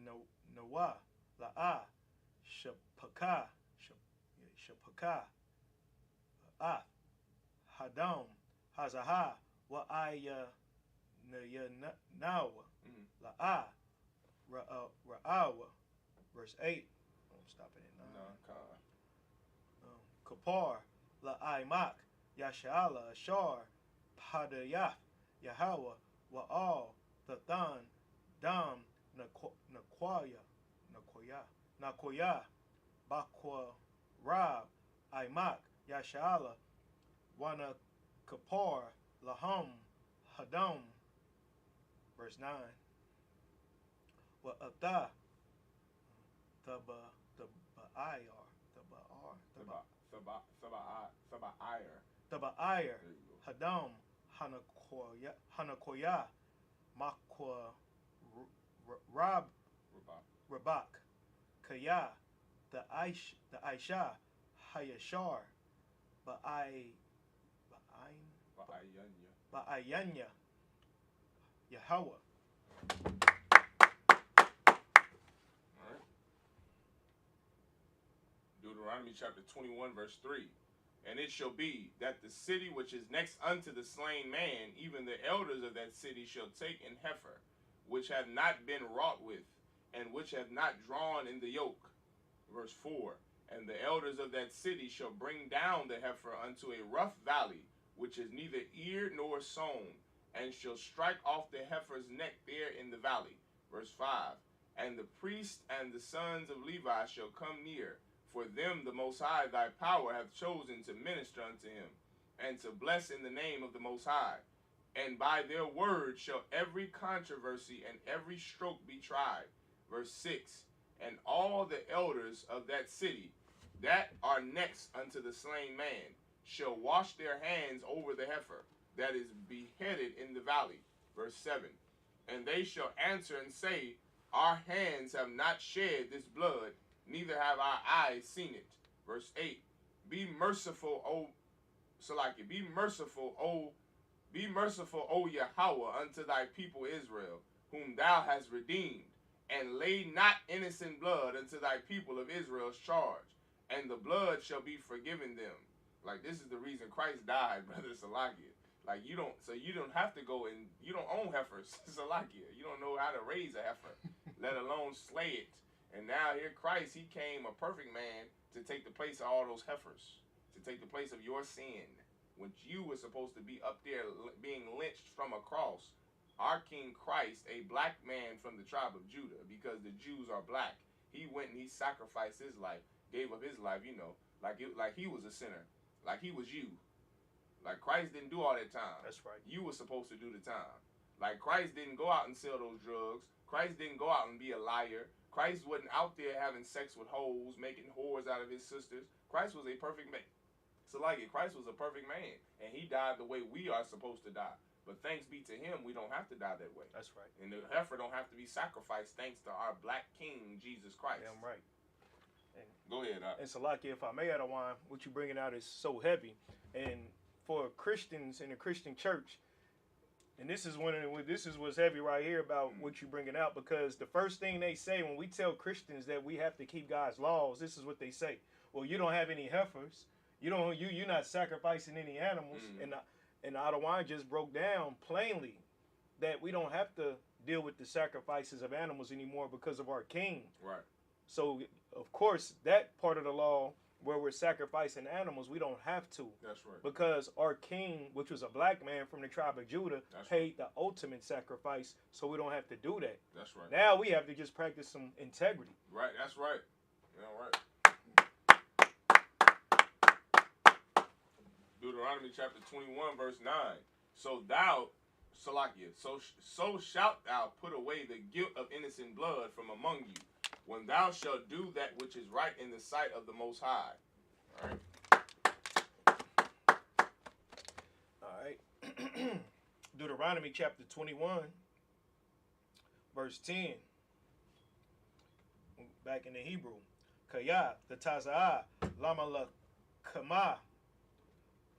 nawa. La'a. Shapaka. Hadam. Hazaha. Wa'aya nawa. La'a. Ra'awa. Verse 8. I'm stopping at 9. Kapar. La'aimak. Yashala. Ashar. Padayaf. Yahweh. Wa'al. Tathan. Dam. Nakoya. Bakwa. Rab. Imak Yashala Wana Kapar Lahum Hadam. Verse 9. Wa Abda Thaba'ir Hadam Hanakoya Makwa Rabak Kaya the Aisha Hayashar Ba'ayanya Yahweh. Deuteronomy chapter 21 verse 3. And it shall be that the city which is next unto the slain man, even the elders of that city shall take an heifer, which have not been wrought with, and which have not drawn in the yoke. Verse 4. And the elders of that city shall bring down the heifer unto a rough valley, which is neither eared nor sown, and shall strike off the heifer's neck there in the valley. Verse 5. And the priest and the sons of Levi shall come near, for them the Most High thy power hath chosen to minister unto him, and to bless in the name of the Most High. And by their word shall every controversy and every stroke be tried. Verse 6. And all the elders of that city that are next unto the slain man shall wash their hands over the heifer that is beheaded in the valley. Verse 7. And they shall answer and say, Our hands have not shed this blood, neither have our eyes seen it. Verse 8. Be merciful, O Salaki, be merciful, O Yahweh, unto thy people Israel, whom thou hast redeemed, and lay not innocent blood unto thy people of Israel's charge, and the blood shall be forgiven them. Like, this is the reason Christ died, brother Salakia. Like, you don't have to go and, you don't own heifers, Salakia. You don't know how to raise a heifer, let alone slay it. And now here Christ, he came a perfect man to take the place of all those heifers, to take the place of your sin, when you were supposed to be up there being lynched from a cross. Our King Christ, a black man from the tribe of Judah, because the Jews are black, he went and he sacrificed his life, gave up his life, you know, like he was a sinner, like he was you. Like, Christ didn't do all that time. That's right. You were supposed to do the time. Like, Christ didn't go out and sell those drugs. Christ didn't go out and be a liar. Christ wasn't out there having sex with hoes, making whores out of his sisters. Christ was a perfect man. So, like, Christ was a perfect man, and he died the way we are supposed to die. But thanks be to him, we don't have to die that way. That's right. And the heifer don't have to be sacrificed thanks to our black King, Jesus Christ. Damn right. And go ahead. And Salaki, if I may, Adawan, what you bringing out is so heavy. And for Christians in the Christian church, and this is what's heavy right here about what you bringing out, because the first thing they say when we tell Christians that we have to keep God's laws, this is what they say: well, you don't have any heifers, you're not sacrificing any animals, and Adawan just broke down plainly that we don't have to deal with the sacrifices of animals anymore because of our King. Right. So of course that part of the law, where we're sacrificing animals, we don't have to. That's right. Because our King, which was a black man from the tribe of Judah, paid the ultimate sacrifice, so we don't have to do that. That's right. Now we have to just practice some integrity. Right, that's right. Yeah, right. Deuteronomy chapter 21, verse 9. So thou, Salakia, so shalt thou put away the guilt of innocent blood from among you, when thou shalt do that which is right in the sight of the Most High. All right. Deuteronomy chapter 21, verse 10. Back in the Hebrew. Kaya, the Taza'ah, Lama la Kama,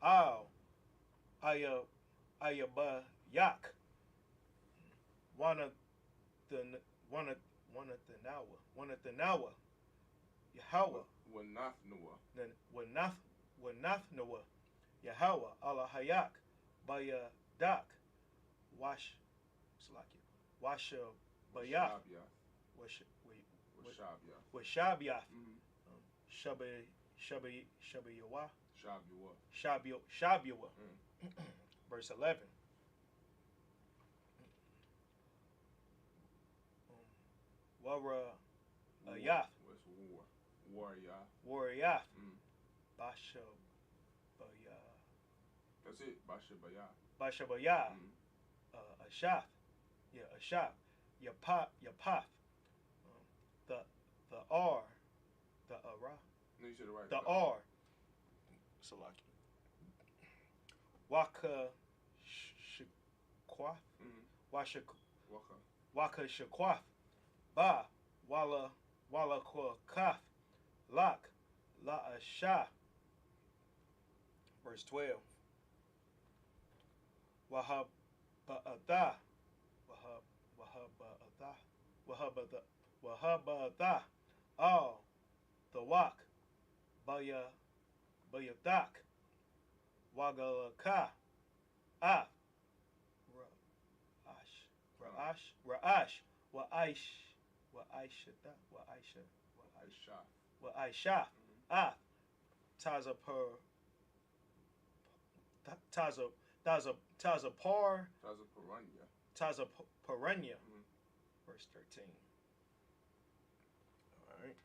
Al, Ayabayak, Wana the Nawa, Yahweh, Wanathnawa, Yahweh, Allah Hayak, Bayadak, Washabayah, Washabyah, Shabyah, verse 11. Wara Ayath. Warrior. Warrior. Bashabaya. That's it. Bashabaya. Bashabaya. Ashaf. Yeah, Ashaf. Yapath. The R. The Ara. No, you said it right. The R. Salaki. Waka Shakwaf. Waka Shakwaf. Ba. Wala Kwa Kaf. Lak. La Asha. Verse 12. Wahab Ba'atha. Wahabada. All. The Wak. Bayadak. Wagalaka. Ah. Ra'ash. Wa'aisha. Ah. Tazapar. Tazaparanya. Verse 13. All right.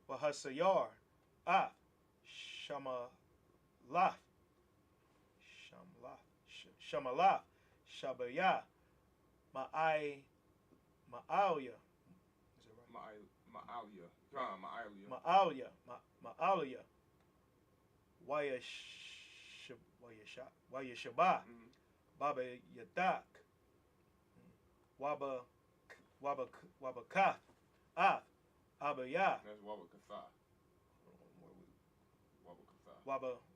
Wahasayar. Ah. Shamalaf. Shabaya. Ma'alia. Is it right? Ma'alia. Wayashaba. Baba Yadak. Wabakath. Ah. Abaya. That's Wabakatha.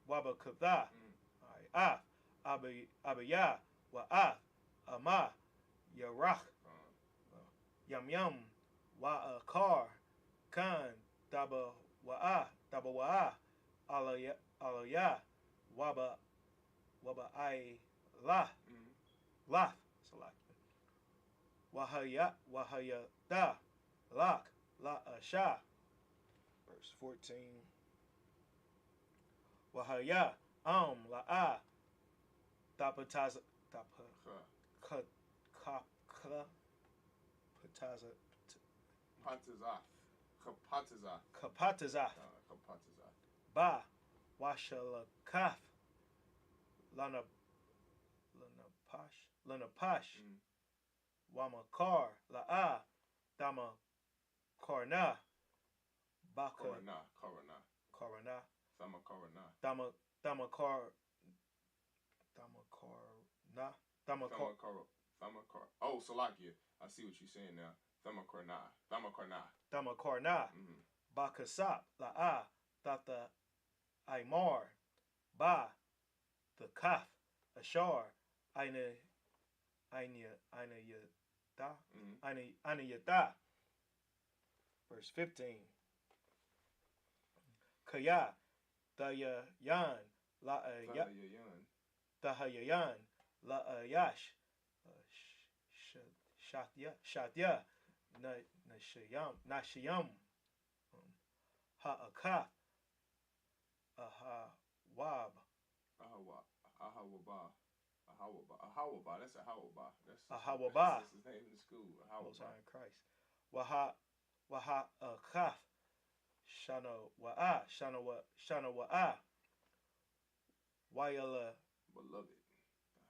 Wabakatha. Ah. Abaya. Wa'ah. Ama. Yarach. Yam. Wa'akar. Khan. Daba Wa'ah. Alaya. Waba I La. Lath. Wahaya da. Lak. La Asha. Verse 14. Wahaya. La Tapataza. Kapatazah. Ba. Washalakaf. Lanapash. Wamakar. La'a. Dama Korna. Baka. Korana. Oh, Salakia. I see what you're saying now. Thamakorna. Bakasap. La'a. Tata Aymar. Ba. The Kaf. Ashar. Aina Yada. Verse 15. Kaya. Dayayan. Dahayayan. La'ayash. Shatya. Nashiyam. Ha'akaf. Ahawab. Ahawaba. That's Ahawaba. Ahawaba. That's his name in the school. Most High in Christ. Akaf. Shana Wa'a. Wayala. Beloved.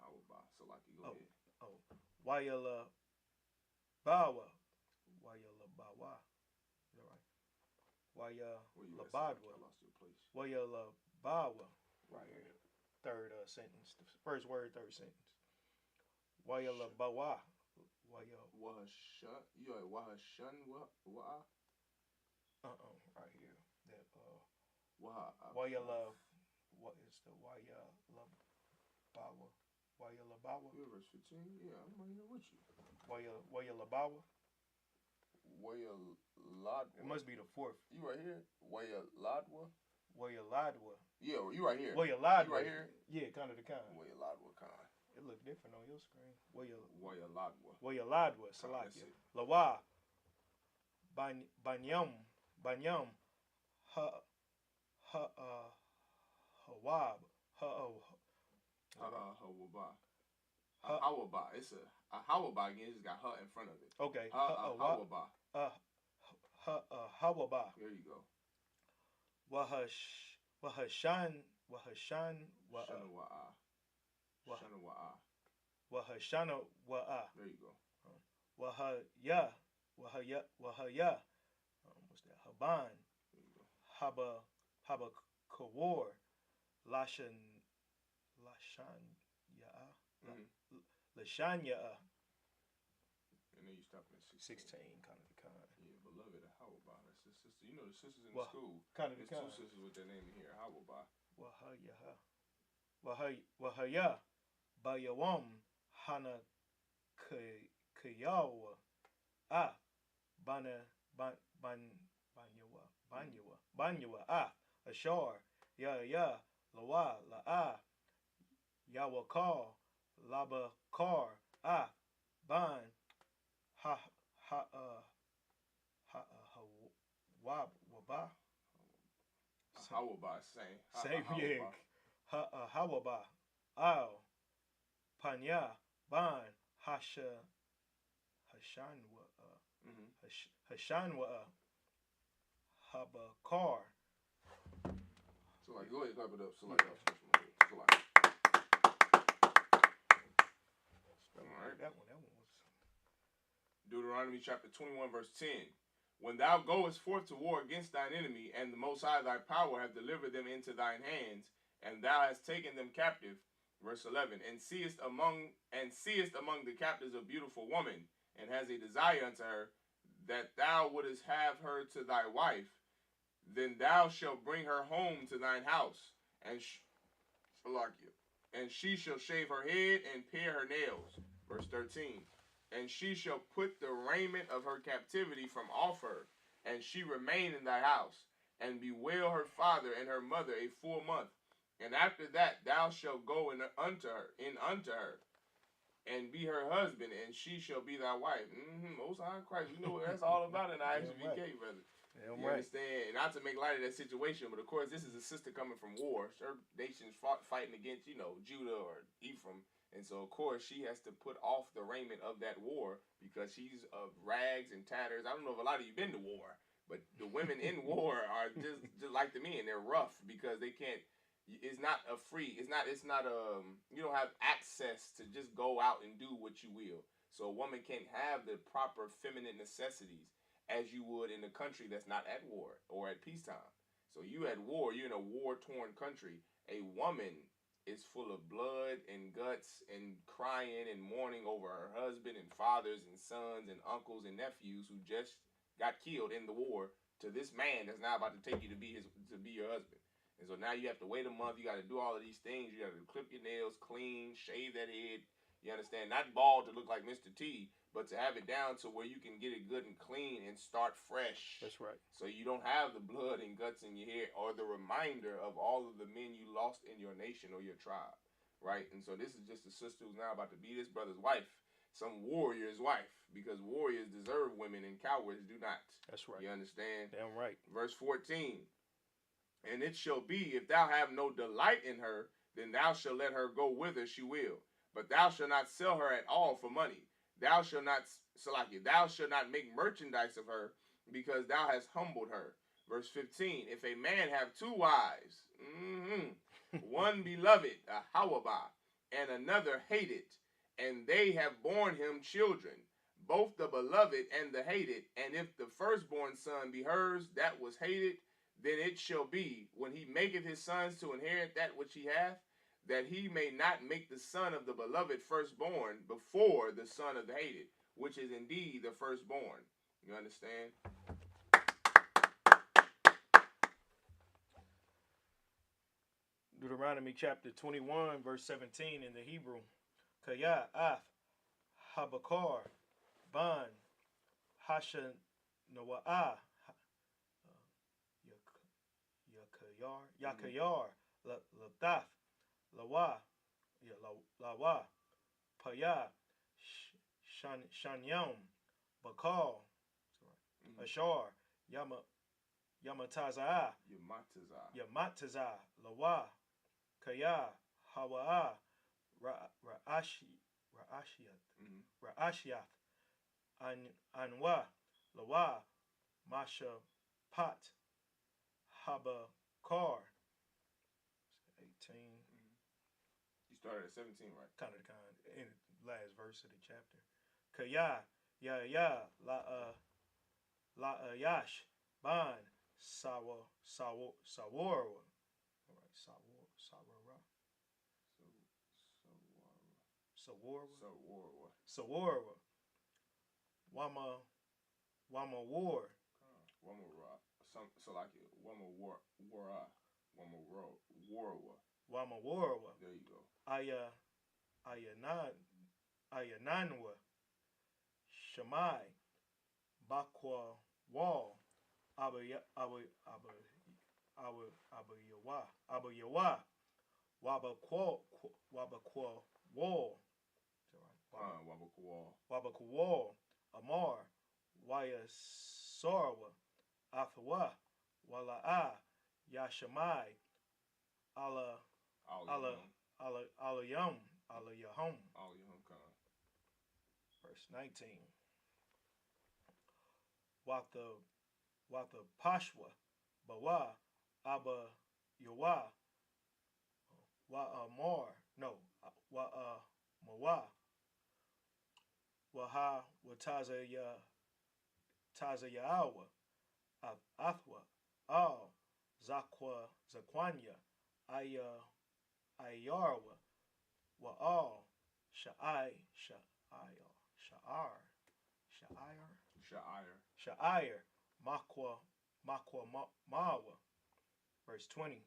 Ahawaba. So like you go ahead. Wayala Bawa. Is that right? Wayala Badwa. I lost your place. Wayala Bawa. Right here. Third sentence. The first word, third sentence. Wayala Bawa. Wahashun. You like Wahashun? Wa'a? Right here. That Wayala. What is the Wayala Bawa? Wayala Bawa. You're verse 15. Yeah, I'm right here with you. Wayala Bawa. Wayaladwa. It must be the fourth. You right here. Wayaladwa. Yeah, you right here. Wayaladwa. You right here. Yeah, kind of the kind. Wayaladwa kind. It looked different on your screen. Wayaladwa. Salakia. Lawa. Banyam. Hawab. Hawaba. It's a Hawaba again, just got her in front of it. Okay. Hawaba. Hawaba. There you go. Wahashan. Wahashana wa'a. There you go. Wahaya. What's that? Haban. There you go. Haba kawar. Lashan ya'a. Lashan ya'a. And then you stop at 16. Kind of the kind. Yeah, beloved. How about that's the sister? You know the sisters in the school. Kind of the There's kind. two sisters with their name in here. How about? Wahaya. Bayawam. Hana kayawa. Banyawa. Ashar. Ya. Lawa. La'a. Yawakar. Labakar. Ban. Waba. Hawaba, same. Yeah. Hawaba. Al. Panya. Ban. Hashanwa. Habakar. So like, go ahead, clap it up. So like, Alright. That one was. Deuteronomy chapter 21, verse 10. When thou goest forth to war against thine enemy, and the Most High thy power hath delivered them into thine hands, and thou hast taken them captive, verse 11, and seest among the captives a beautiful woman, and has a desire unto her, that thou wouldest have her to thy wife, then thou shalt bring her home to thine house, and she shall shave her head and pare her nails, verse 13. And she shall put the raiment of her captivity from off her, and she remain in thy house, and bewail her father and her mother a full month. And after that thou shalt go in unto her, and be her husband, and she shall be thy wife. Most High Christ, you know what that's all about in Isupk, brother. You understand? Not to make light of that situation, but of course this is a sister coming from war. Her nations fighting against, Judah or Ephraim. And so, of course, she has to put off the raiment of that war because she's of rags and tatters. I don't know if a lot of you been to war, but the women in war are just like the men. They're rough because they can't. It's not a free. It's not. You don't have access to just go out and do what you will. So a woman can't have the proper feminine necessities as you would in a country that's not at war or at peacetime. So you at war. You're in a war-torn country. A woman is full of blood and guts and crying and mourning over her husband and fathers and sons and uncles and nephews who just got killed in the war to this man that's now about to take you to be your husband. And so now you have to wait a month. You got to do all of these things. You got to clip your nails clean, shave that head. You understand? Not bald to look like Mr. T, but to have it down to where you can get it good and clean and start fresh. That's right. So you don't have the blood and guts in your hair or the reminder of all of the men you lost in your nation or your tribe, right? And so this is just a sister who's now about to be this brother's wife, some warrior's wife, because warriors deserve women and cowards do not. That's right. You understand? Damn right. Verse 14. And it shall be, if thou have no delight in her, then thou shalt let her go whither she will. But thou shalt not sell her at all for money. Thou shalt not make merchandise of her, because thou hast humbled her. Verse 15. If a man have two wives, one beloved, a hawaba, and another hated, and they have borne him children, both the beloved and the hated, and if the firstborn son be hers that was hated, then it shall be, when he maketh his sons to inherit that which he hath, that he may not make the son of the beloved firstborn before the son of the hated, which is indeed the firstborn. You understand? Deuteronomy chapter 21, verse 17 in the Hebrew. Kaya, Af, Habakar, Ban, Hasha, Noa'ah, Yakayar, Lataf, Lawa, Paya, Shanyam, Bakal, Ashar, Yamatazah, Lawa, Kaya, Hawa'a, Ra'ashiath, Anwa, Lawa, Masha Pat, Habakar. 18. You started at 17, right? Kind in the last verse of the chapter. Kaya, ya, la yash, ban, sawarwa. All right, sawarwa. Sawarwa. Wama war. Wama ra. So like it. Wama warwa. Wama warwa. There you go. Ayananwa. Shamai. Bakwa wall. Abayawa. Wabakwa wall. Wabakwa wall. Amar. Waya sarwa. Athwa. Wala'a. Yashamai. Alayahum. Verse 19. Wata Pashwa. Bawa. Abba Yawa. Wa Amar. No. Wa Mawa. Waha Wataza Yawa. Athwa. Al. Zakwanya. Ayarwa. Wa'al. Sha'ir. Makwa Mawa. Verse 20.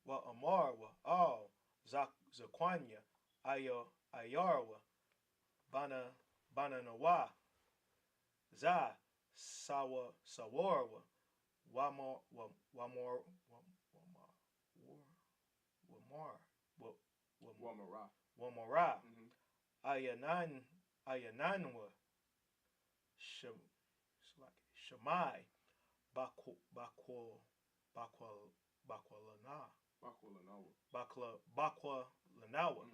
Wa Amarwa. Al. Zakwanya. Ayarwa. Bananawa. Za. Sawarwa. Wamara. Ayananwa. Shamai. Bakwalanawa.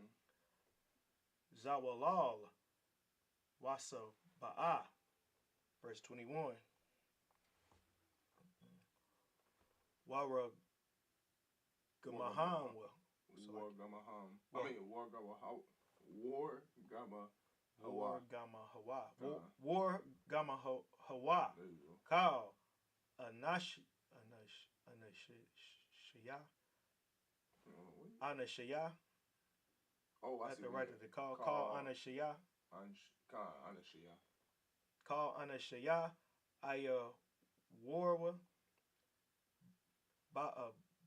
Zawalal. Wasa Ba'a. Verse 21. Wara Gamahamwa. War Gama Hawa. Kal Anashaya. Oh, I have see. To write the call. Call Anashaya. Call Anashaya. Aya Warwa.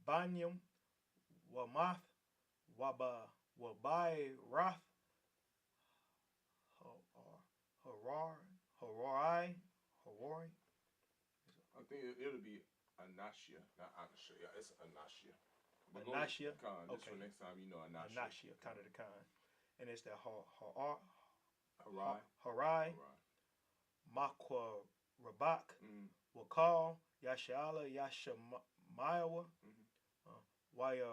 Banyam. Wamath. Wabai Rath. Harai. I think it'll be Anashia, not Anashia. It's Anashia. Anashia? Just for next time, you know Anashia. Anashia, kind of the kind. And it's that Harai. Makwa Rabak. Wakal. Yashala. Yashamayawa. Waya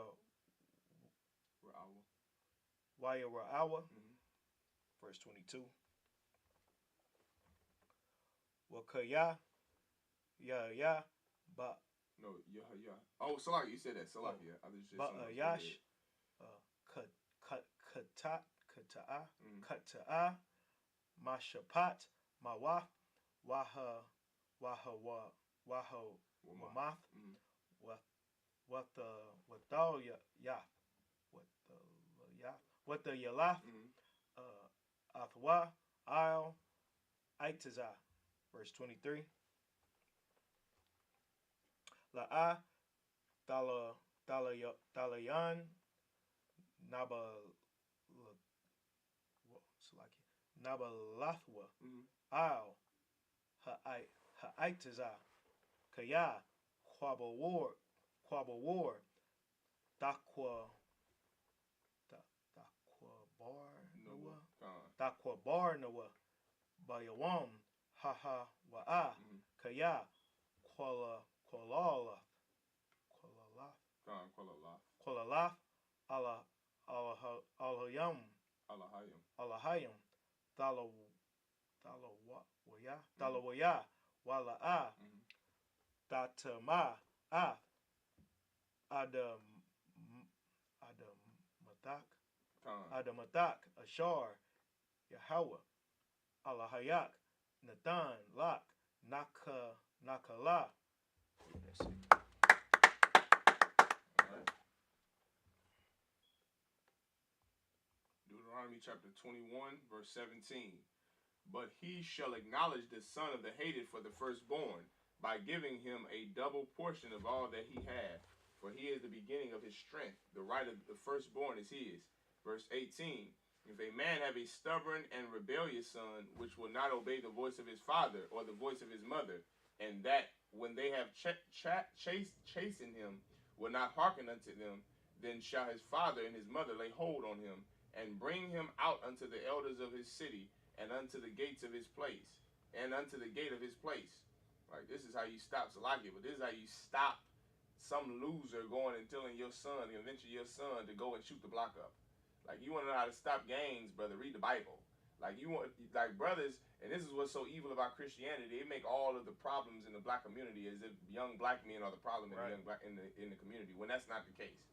Ra'awa. Verse 22. Wakaya. Ya. Ba. No, yeah. Oh, Salaki, you said that. Salaki, yeah. I just said something. Yash. Kata'a. Mashapat. Mawaf. Waha Wamath. What the Yalaf. Athwa. Al. Aitaza. Verse 23. La'a. Dalayan. Nabalathwa. Al. Ha'aitaza. Kaya. Quabba war. Dakwa bar Noah. Bayawam. Haha wa'a. Kaya. Qualalaf. Ala Alahayam. Talawaya. Wala'a. Tatama. Adamatak. Ashar. Yahweh. Alahayak. Nathan. Lak. Nakala. That's it. Deuteronomy chapter 21, verse 17. But he shall acknowledge the son of the hated for the firstborn, by giving him a double portion of all that he had. For he is the beginning of his strength. The right of the firstborn is his. Verse 18. If a man have a stubborn and rebellious son, which will not obey the voice of his father or the voice of his mother, and that when they have chastened him, will not hearken unto them, then shall his father and his mother lay hold on him, and bring him out unto the elders of his city, and unto the gates of his place, and unto the gate of his place. Like, this is how you stop Salakia, but this is how you stop some loser going and telling your son, eventually your son, to go and shoot the block up. Like, you want to know how to stop gangs, brother, read the Bible. Like, you want, like, brothers, and this is what's so evil about Christianity, they make all of the problems in the black community as if young black men are the problem in, in the community, when that's not the case.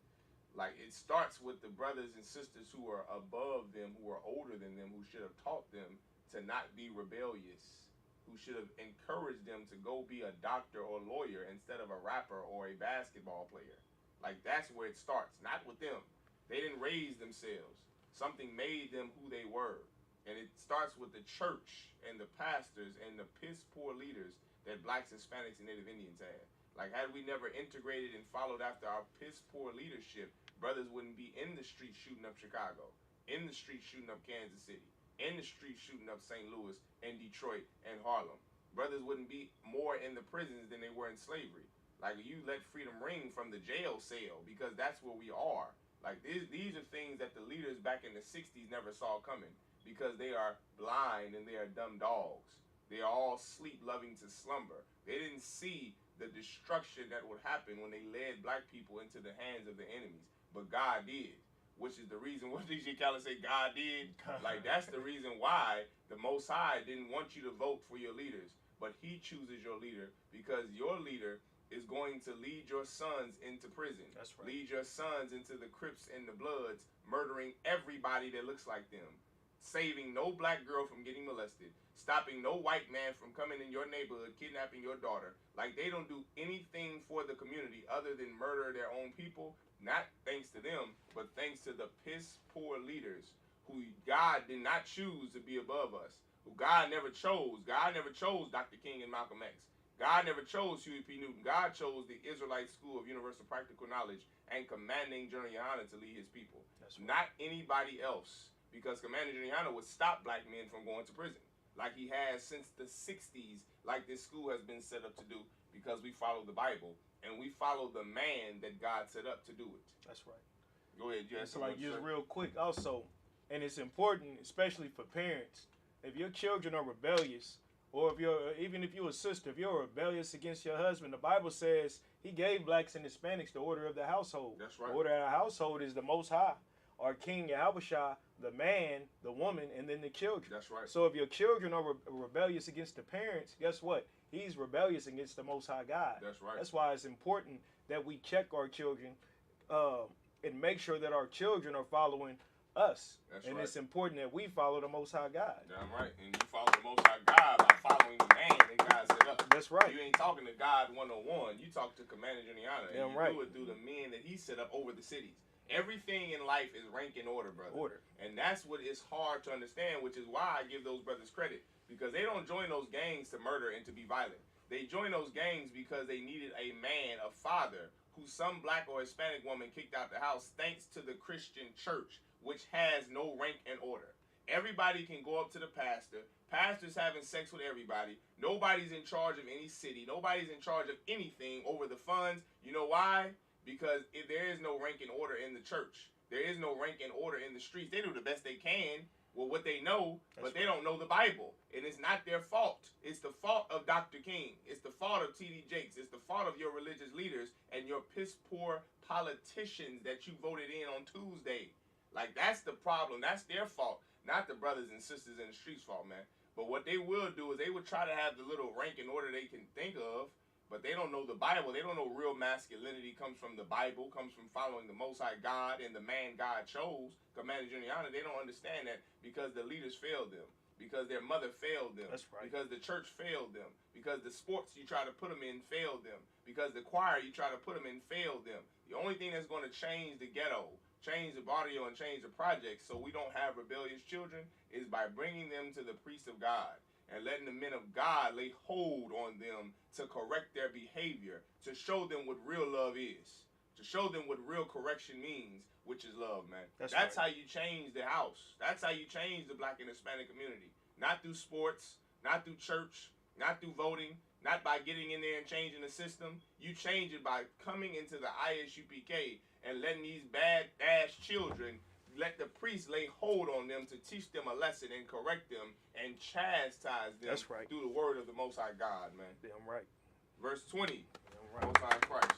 Like, it starts with the brothers and sisters who are above them, who are older than them, who should have taught them to not be rebellious, who should have encouraged them to go be a doctor or lawyer instead of a rapper or a basketball player. Like, that's where it starts, not with them. They didn't raise themselves. Something made them who they were. And it starts with the church and the pastors and the piss poor leaders that blacks, Hispanics, and Native Indians had. Like, had we never integrated and followed after our piss poor leadership, brothers wouldn't be in the street shooting up Chicago, in the street shooting up Kansas City, in the street shooting up St. Louis and Detroit and Harlem. Brothers wouldn't be more in the prisons than they were in slavery. Like, you let freedom ring from the jail cell, because that's where we are. Like, these are things that the leaders back in the 60s never saw coming, because they are blind and they are dumb dogs. They are all sleep loving to slumber. They didn't see the destruction that would happen when they led black people into the hands of the enemies. But God did, which is the reason, what did Khaled say, God did? Like, that's the reason why the Most High didn't want you to vote for your leaders, but he chooses your leader, because your leader is going to lead your sons into prison. That's right. Lead your sons into the Crips and the Bloods, murdering everybody that looks like them, saving no black girl from getting molested, stopping no white man from coming in your neighborhood, kidnapping your daughter. Like, they don't do anything for the community other than murder their own people, not thanks to them, but thanks to the piss poor leaders who God did not choose to be above us, who God never chose. God never chose Dr. King and Malcolm X. God never chose Huey P. Newton. God chose the Israelite School of Universal Practical Knowledge and Commanding General Yohanan to lead his people. That's right. Not anybody else, because Commanding General Yohanan would stop black men from going to prison, like he has since the 60s, like this school has been set up to do, because we follow the Bible and we follow the man that God set up to do it. That's right. Go ahead. It's like, just real quick also, and it's important, especially for parents, if your children are rebellious, or even if you're a sister, if you're rebellious against your husband, the Bible says he gave blacks and Hispanics the order of the household. That's right. The order of the household is the Most High, our King Yahushua, the man, the woman, and then the children. That's right. So if your children are rebellious against the parents, guess what? He's rebellious against the Most High God. That's right. That's why it's important that we check our children and make sure that our children are following us. That's and right. It's important that we follow the Most High God. Damn right. And you follow the Most High God by following the man that God set up. That's right. You ain't talking to God 101. You talk to Commander General Yohanan. Damn and you right. do it through the men that he set up over the cities. Everything in life is rank and order, brother. Order. And that's what is hard to understand, which is why I give those brothers credit. Because they don't join those gangs to murder and to be violent. They join those gangs because they needed a man, a father, who some black or Hispanic woman kicked out the house thanks to the Christian church, which has no rank and order. Everybody can go up to the pastor. Pastor's having sex with everybody. Nobody's in charge of any city. Nobody's in charge of anything over the funds. You know why? Because if there is no rank and order in the church. There is no rank and order in the streets. They do the best they can with what they know, but they don't know the Bible. And it's not their fault. It's the fault of Dr. King. It's the fault of T.D. Jakes. It's the fault of your religious leaders and your piss poor politicians that you voted in on Tuesday. Like, that's the problem. That's their fault, not the brothers and sisters in the streets' fault, man. But what they will do is they will try to have the little rank and order they can think of, but they don't know the Bible. They don't know real masculinity comes from the Bible, comes from following the Most High God and the man God chose, Commander Juniana. They don't understand that because the leaders failed them, because their mother failed them, that's right, because the church failed them, because the sports you try to put them in failed them, because the choir you try to put them in failed them. The only thing that's going to change the ghetto, change the barrio, and change the projects so we don't have rebellious children is by bringing them to the priest of God and letting the men of God lay hold on them to correct their behavior, to show them what real love is, to show them what real correction means, which is love, man. That's right. How you change the house. That's how you change the Black and Hispanic community. Not through sports, not through church, not through voting, not by getting in there and changing the system. You change it by coming into the Isupk and letting these bad ass children, let the priest lay hold on them to teach them a lesson and correct them and chastise them. That's right. Through the word of the Most High God, man. Damn right. Verse 20. Damn right. Most High Christ.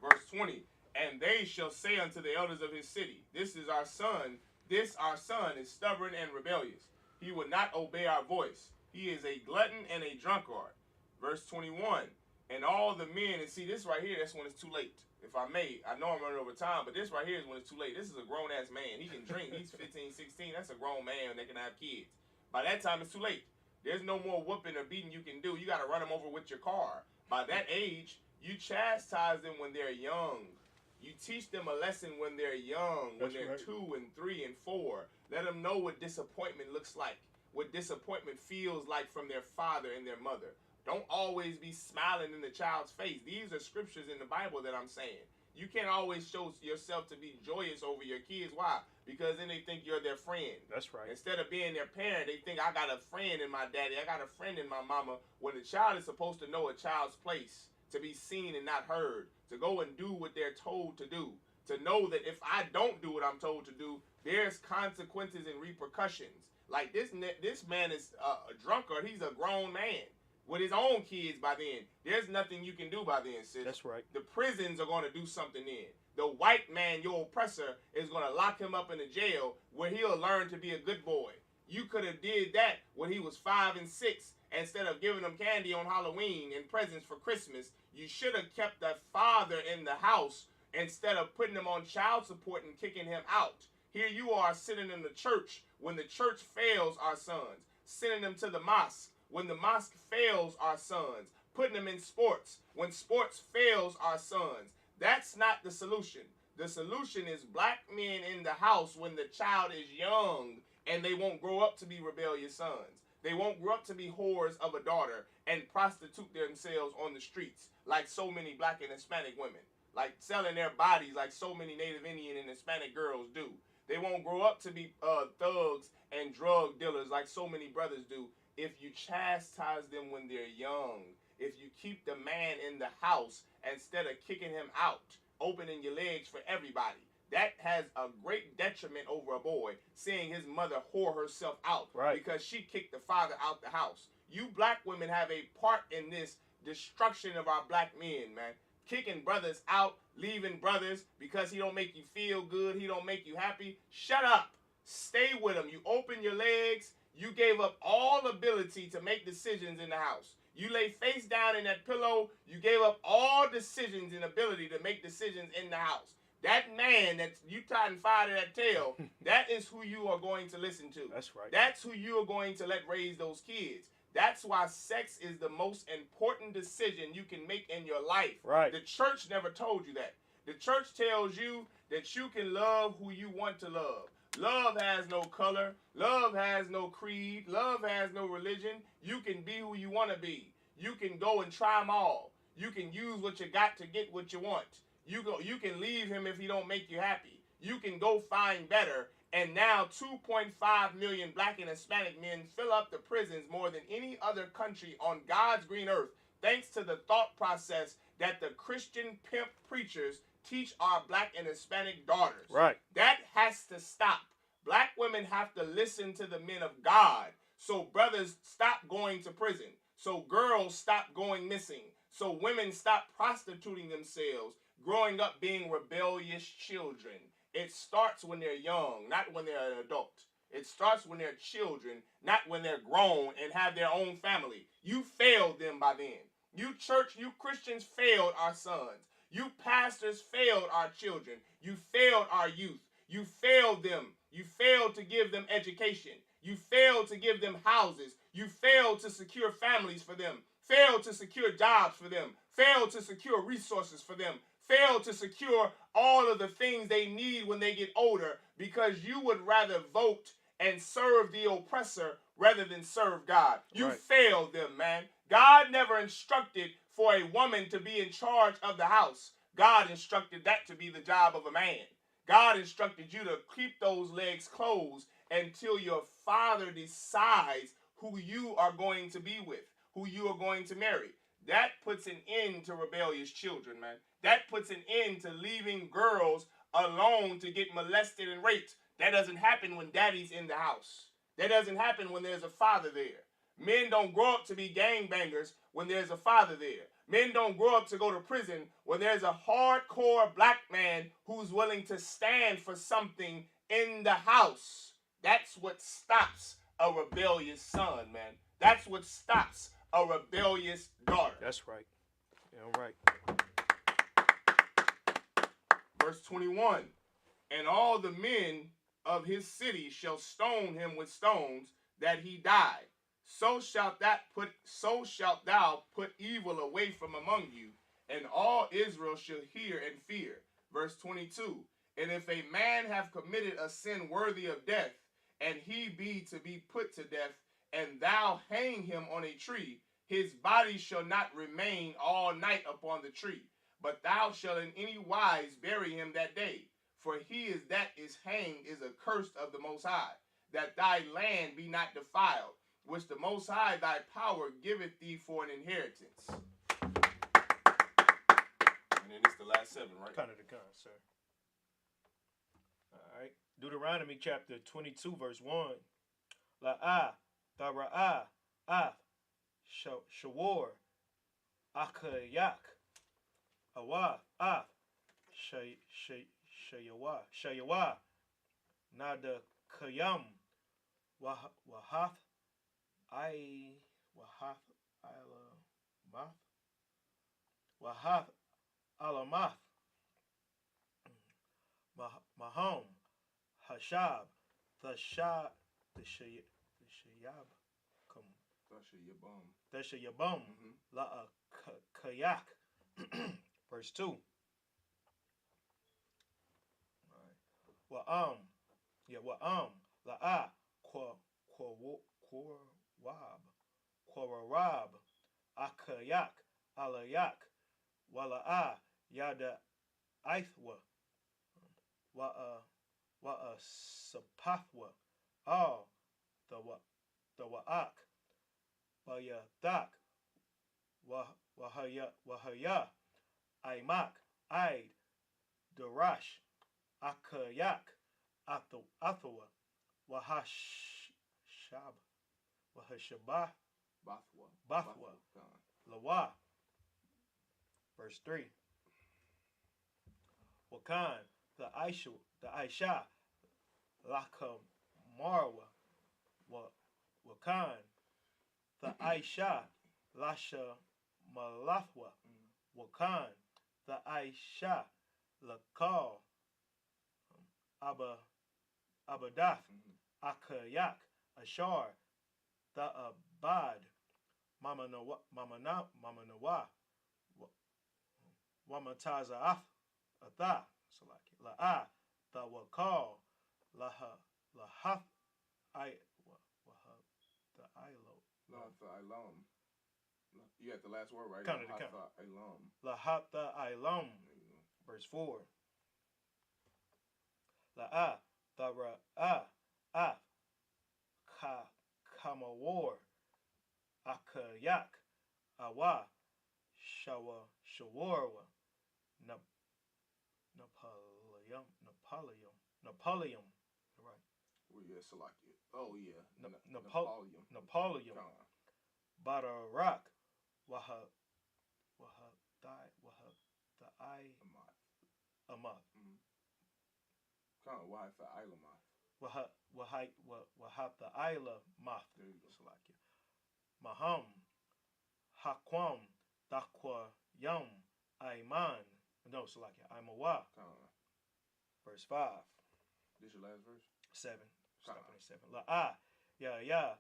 Verse 20. And they shall say unto the elders of his city, this our son is stubborn and rebellious. He will not obey our voice. He is a glutton and a drunkard. Verse 21. And all the men, and see this right here, that's when it's too late. If I may, I know I'm running over time, but this right here is when it's too late. This is a grown-ass man. He can drink. He's 15, 16. That's a grown man that can have kids. By that time, it's too late. There's no more whooping or beating you can do. You got to run them over with your car. By that age, you chastise them when they're young. You teach them a lesson when they're young, when they're 2 and 3 and 4. Let them know what disappointment looks like, what disappointment feels like from their father and their mother. Don't always be smiling in the child's face. These are scriptures in the Bible that I'm saying. You can't always show yourself to be joyous over your kids. Why? Because then they think you're their friend. That's right. Instead of being their parent, they think I got a friend in my daddy. I got a friend in my mama. When the child is supposed to know a child's place, to be seen and not heard, to go and do what they're told to do, to know that if I don't do what I'm told to do, there's consequences and repercussions. Like this man is a drunkard. He's a grown man with his own kids by then. There's nothing you can do by then, sis. That's right. The prisons are going to do something then. The white man, your oppressor, is going to lock him up in a jail where he'll learn to be a good boy. You could have did that when he was 5 and 6. Instead of giving him candy on Halloween and presents for Christmas, you should have kept the father in the house instead of putting him on child support and kicking him out. Here you are sitting in the church when the church fails our sons, sending them to the mosque when the mosque fails our sons, putting them in sports when sports fails our sons. That's not the solution. The solution is black men in the house when the child is young and they won't grow up to be rebellious sons. They won't grow up to be whores of a daughter and prostitute themselves on the streets like so many black and Hispanic women, like selling their bodies like so many Native Indian and Hispanic girls do. They won't grow up to be thugs and drug dealers like so many brothers do if you chastise them when they're young, if you keep the man in the house instead of kicking him out, opening your legs for everybody. That has a great detriment over a boy, seeing his mother whore herself out because she kicked the father out the house. You black women have a part in this destruction of our black men, man. Kicking brothers out, leaving brothers because he don't make you feel good, he don't make you happy. Shut up. Stay with him. You open your legs. You gave up all ability to make decisions in the house. You lay face down in that pillow. You gave up all decisions and ability to make decisions in the house. That man that you tied and fired that tail, that is who you are going to listen to. That's right. That's who you are going to let raise those kids. That's why sex is the most important decision you can make in your life. Right. The church never told you that. The church tells you that you can love who you want to love. Love has no color. Love has no creed. Love has no religion. You can be who you want to be. You can go and try them all. You can use what you got to get what you want. You can leave him if he don't make you happy. You can go find better. And now 2.5 million black and Hispanic men fill up the prisons more than any other country on God's green earth, thanks to the thought process that the Christian pimp preachers teach our black and Hispanic daughters. Right. That has to stop. Black women have to listen to the men of God. So brothers stop going to prison. So girls stop going missing. So women stop prostituting themselves, growing up being rebellious children. it starts when they're young, not when they're an adult. It starts when they're children, not when they're grown and have their own family. You failed them by then. You Christians failed our sons. You pastors failed our children. You failed our youth. You failed them. You failed to give them education. You failed to give them houses. You failed to secure families for them. Failed to secure jobs for them. Failed to secure resources for them. Failed to secure all of the things they need when they get older, because you would rather vote and serve the oppressor rather than serve God. You failed them, man. God never instructed for a woman to be in charge of the house. God instructed that to be the job of a man. God instructed you to keep those legs closed until your father decides who you are going to be with, who you are going to marry. That puts an end to rebellious children, man. That puts an end to leaving girls alone to get molested and raped. That doesn't happen when daddy's in the house. That doesn't happen when there's a father there. Men don't grow up to be gangbangers when there's a father there. Men don't grow up to go to prison when there's a hardcore black man who's willing to stand for something in the house. That's what stops a rebellious son, man. That's what stops a rebellious daughter. That's right. Yeah, right. Verse 21, and all the men of his city shall stone him with stones, that he die. So shalt thou put evil away from among you, and all Israel shall hear and fear. Verse 22, and if a man have committed a sin worthy of death, and he be to be put to death, and thou hang him on a tree, his body shall not remain all night upon the tree, but thou shalt in any wise bury him that day. For he that is hanged is accursed of the Most High, that thy land be not defiled, which the Most High thy power giveth thee for an inheritance. And then it's the last 7, right? Kind of the con, sir. All right. Deuteronomy chapter 22, verse 1. La'ah, thara'ah, af, shawor, akayak, awah, af, shayawa, nada kayam, wahath, wahath alamath, mahom, hashab, Theshayabum, la'a kayak. Verse 2. Wa'am, la'a Korarab, akayak, alayak, wala'a, yada aithwa, wa'a sapathwa, all the wa'ak, bayadak, wahaya, aimak, aid, darash, akayak, athawa, wahashabah, bathwa, lawa. Verse 3. Wakan, the Aisha, laka marwa, wakan, the Aisha, lasha malathwa, wakan, the Aisha, lakal, abadath, akayak, ashar, the abad, mama nawa, wamataza atha, la'a, the wakal, lahath, you got the last word, right? Count it. Lahatha ilam. Verse 4. La'a, thara'a, af, kamawar, akayak, awa, shawarwa, Napoleon. Right. Oh yeah, Salakia. Oh yeah. Napoleon. Badarak, Amath. Wahata Ila Math. There you go. Salakia. Maham Hakwam Dakwa Yum Aiman. No, Salakia. Imawa. Verse 5. This your last verse? 7. Stopping at 7. La'a Ya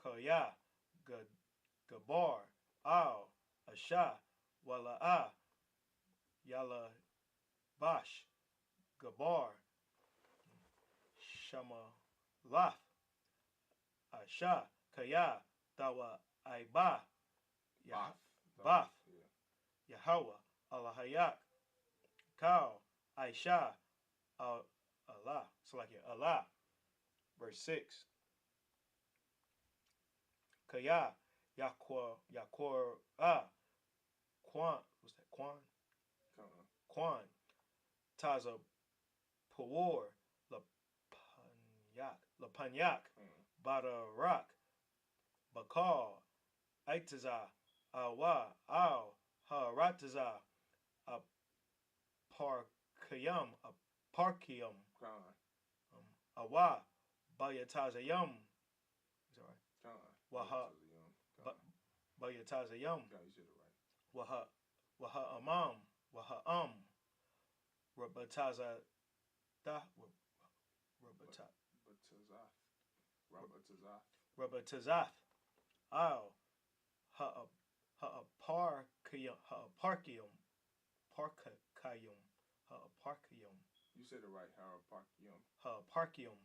Kaya Gabar Al Asha Wala'a Yala Bash Gabar Shama Lath Asha Kaya Dawa Aiba Bath Yahweh Allahayak Kal Aisha Allah. It's like Allah. Verse 6. Kaya Yakor Kwan. What's that? Kwan. Taza Pawar Lapanyak Badarak Bakal Aitaza Awa Al Harataza Parkiyam Awa Bayatazayam. Is that right? Waha Bayatazayam. Waha Amam Waha Rabataza Rabatazath Al Parkiyam You said it right. Parkium.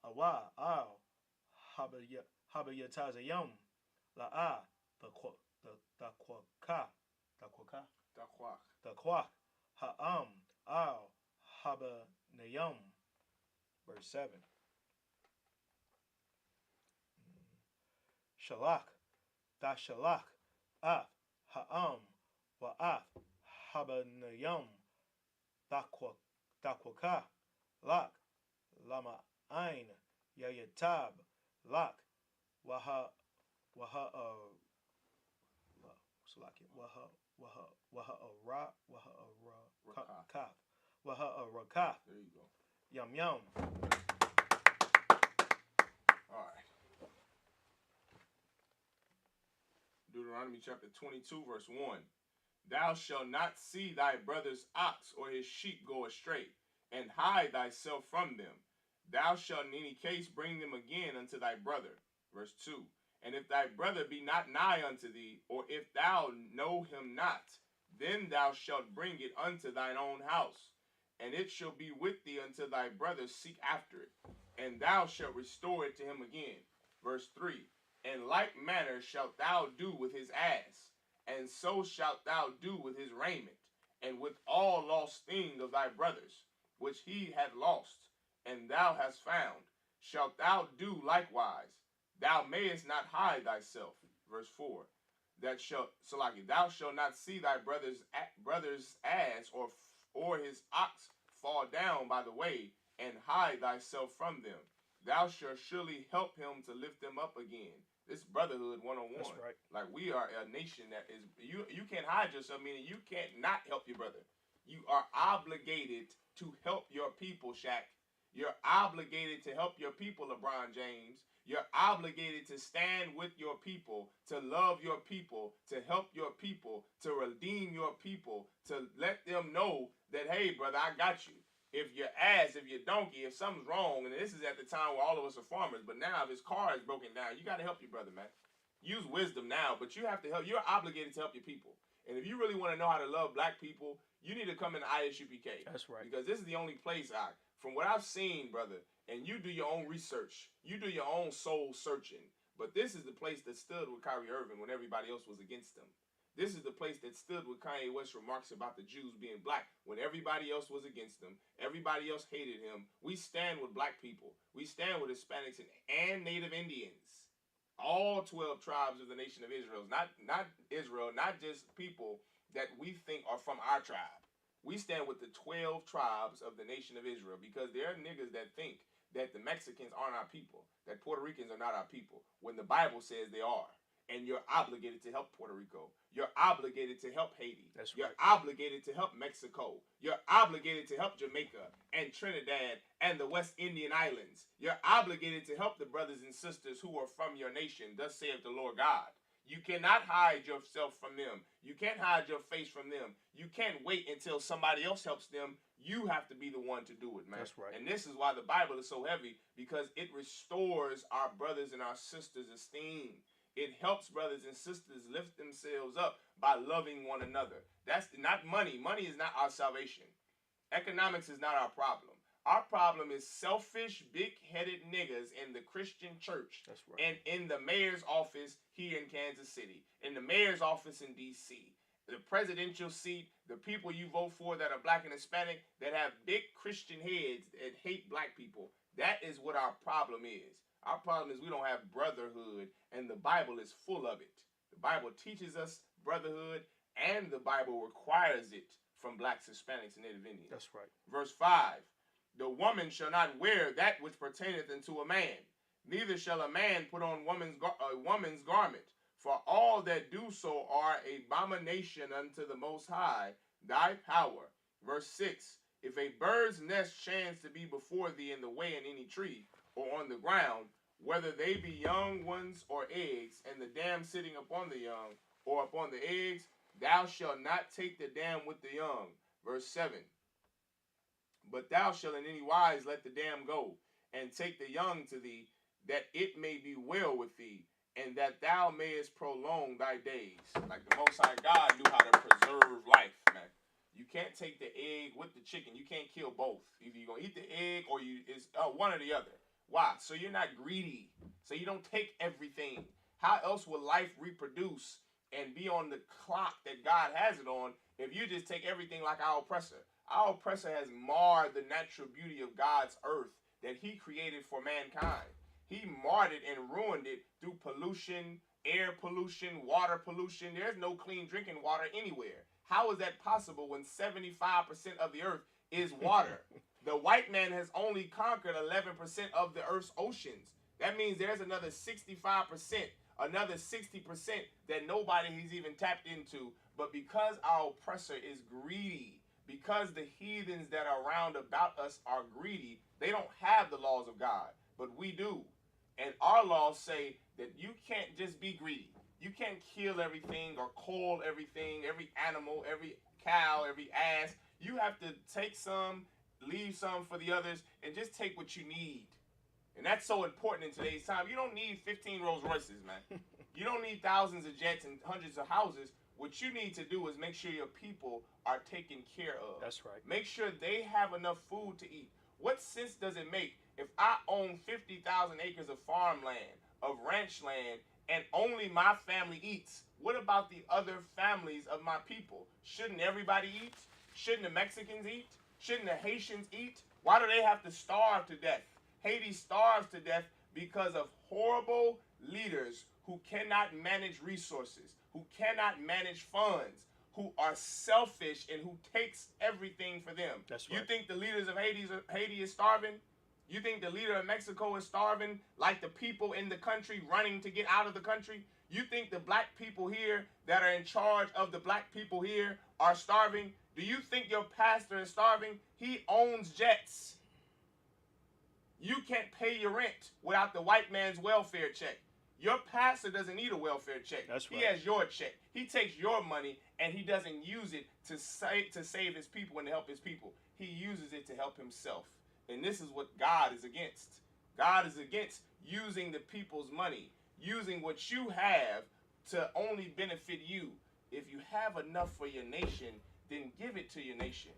Awa Al Habayatazayam La'a Dakwak Ha'am Al Habanayam. Verse 7. Shalak Dashalak Ath Ha'am Wa'ath Habanayam Dakwaka Lak Lama Ain Yayatab Lak Waha Rakath. There you go. Yum. All right. Deuteronomy chapter 22, verse 1. Thou shalt not see thy brother's ox or his sheep go astray, and hide thyself from them. Thou shalt in any case bring them again unto thy brother. Verse 2. And if thy brother be not nigh unto thee, or if thou know him not, then thou shalt bring it unto thine own house, and it shall be with thee until thy brother seek after it, and thou shalt restore it to him again. Verse 3. In like manner shalt thou do with his ass, and so shalt thou do with his raiment, and with all lost thing of thy brother's, which he had lost, and thou hast found, shalt thou do likewise. Thou mayest not hide thyself. Verse 4. Thou shalt not see thy brother's ass or his ox fall down by the way, and hide thyself from them. Thou shalt surely help him to lift them up again. This brotherhood 101. That's right. Like, we are a nation that is, you can't hide yourself, meaning you can't not help your brother. You are obligated to help your people, Shaq. You're obligated to help your people, LeBron James. You're obligated to stand with your people, to love your people, to help your people, to redeem your people, to let them know that, hey, brother, I got you. If your ass, if your donkey, if something's wrong, and this is at the time where all of us are farmers, but now if his car is broken down, you got to help your brother, man. Use wisdom now, but you have to help. You're obligated to help your people. And if you really want to know how to love black people, you need to come into ISUPK. That's right. Because this is the only place, from what I've seen, brother, and you do your own research, you do your own soul searching, but this is the place that stood with Kyrie Irving when everybody else was against him. This is the place that stood with Kanye West's remarks about the Jews being black when everybody else was against them. Everybody else hated him. We stand with black people. We stand with Hispanics and Native Indians. All 12 tribes of the nation of Israel. Not Israel, not just people that we think are from our tribe. We stand with the 12 tribes of the nation of Israel, because there are niggas that think that the Mexicans aren't our people, that Puerto Ricans are not our people, when the Bible says they are. and you're obligated to help Puerto Rico. You're obligated to help Haiti. That's you're right. obligated to help Mexico. You're obligated to help Jamaica and Trinidad and the West Indian Islands. You're obligated to help the brothers and sisters who are from your nation. Thus saith the Lord God. You cannot hide yourself from them. You can't hide your face from them. You can't wait until somebody else helps them. You have to be the one to do it, man. That's right. And this is why the Bible is so heavy, because it restores our brothers and our sisters' esteem. It helps brothers and sisters lift themselves up by loving one another. That's not money. Money is not our salvation. Economics is not our problem. Our problem is selfish, big-headed niggas in the Christian church. That's right. And in the mayor's office here in Kansas City, in the mayor's office in D.C., the presidential seat, the people you vote for that are black and Hispanic, that have big Christian heads that hate black people. That is what our problem is. Our problem is we don't have brotherhood, and the Bible is full of it. The Bible teaches us brotherhood, and the Bible requires it from blacks, Hispanics, and Native Indians. That's right. Verse 5, the woman shall not wear that which pertaineth unto a man, neither shall a man put on a woman's garment, for all that do so are abomination unto the Most High, thy power. Verse 6, if a bird's nest chance to be before thee in the way in any tree, or on the ground, whether they be young ones or eggs, and the dam sitting upon the young, or upon the eggs, thou shalt not take the dam with the young. Verse 7, but thou shalt in any wise let the dam go, and take the young to thee, that it may be well with thee, and that thou mayest prolong thy days. Like the Most High God knew how to preserve life, man. You can't take the egg with the chicken. You can't kill both. Either you're going to eat the egg or it's one or the other. Why? So you're not greedy. So you don't take everything. How else will life reproduce and be on the clock that God has it on if you just take everything like our oppressor? Our oppressor has marred the natural beauty of God's earth that he created for mankind. He marred it and ruined it through pollution, air pollution, water pollution. There's no clean drinking water anywhere. How is that possible when 75% of the earth is water? The white man has only conquered 11% of the earth's oceans. That means there's another 65%, another 60% that nobody has even tapped into. But because our oppressor is greedy, because the heathens that are round about us are greedy, they don't have the laws of God, but we do. And our laws say that you can't just be greedy. You can't kill everything or cull everything, every animal, every cow, every ass. You have to take some, leave some for the others, and just take what you need. And that's so important in today's time. You don't need 15 Rolls Royces, man. You don't need thousands of jets and hundreds of houses. What you need to do is make sure your people are taken care of. That's right. Make sure they have enough food to eat. What sense does it make if I own 50,000 acres of farmland, of ranch land, and only my family eats? What about the other families of my people? Shouldn't everybody eat? Shouldn't the Mexicans eat? Shouldn't the Haitians eat? Why do they have to starve to death? Haiti starves to death because of horrible leaders who cannot manage resources, who cannot manage funds, who are selfish and who takes everything for them. That's right. You think the leaders of Haiti is starving? You think the leader of Mexico is starving like the people in the country running to get out of the country? You think the black people here that are in charge of the black people here are starving? Do you think your pastor is starving? He owns jets. You can't pay your rent without the white man's welfare check. Your pastor doesn't need a welfare check. That's right. He has your check. He takes your money and he doesn't use it to save his people and to help his people. He uses it to help himself. And this is what God is against. God is against using the people's money, using what you have to only benefit you. If you have enough for your nation, then give it to your nation.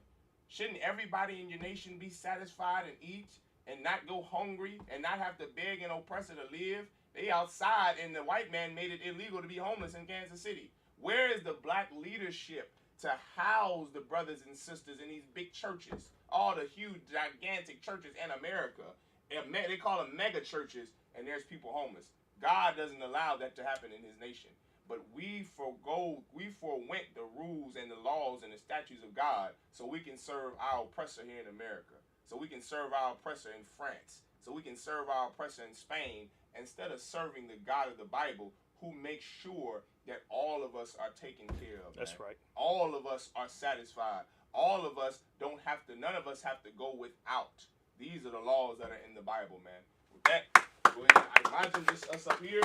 Shouldn't everybody in your nation be satisfied and eat and not go hungry and not have to beg an oppressor to live? They outside, and the white man made it illegal to be homeless in Kansas City. Where is the black leadership to house the brothers and sisters in these big churches? All the huge, gigantic churches in America. They call them mega churches, and there's people homeless. God doesn't allow that to happen in his nation. But we forwent the rules and the laws and the statutes of God so we can serve our oppressor here in America. So we can serve our oppressor in France. So we can serve our oppressor in Spain. Instead of serving the God of the Bible, who makes sure that all of us are taken care of. That's right. All of us are satisfied. All of us don't have to, none of us have to go without. These are the laws that are in the Bible, man. With that, go ahead. I imagine this us up here.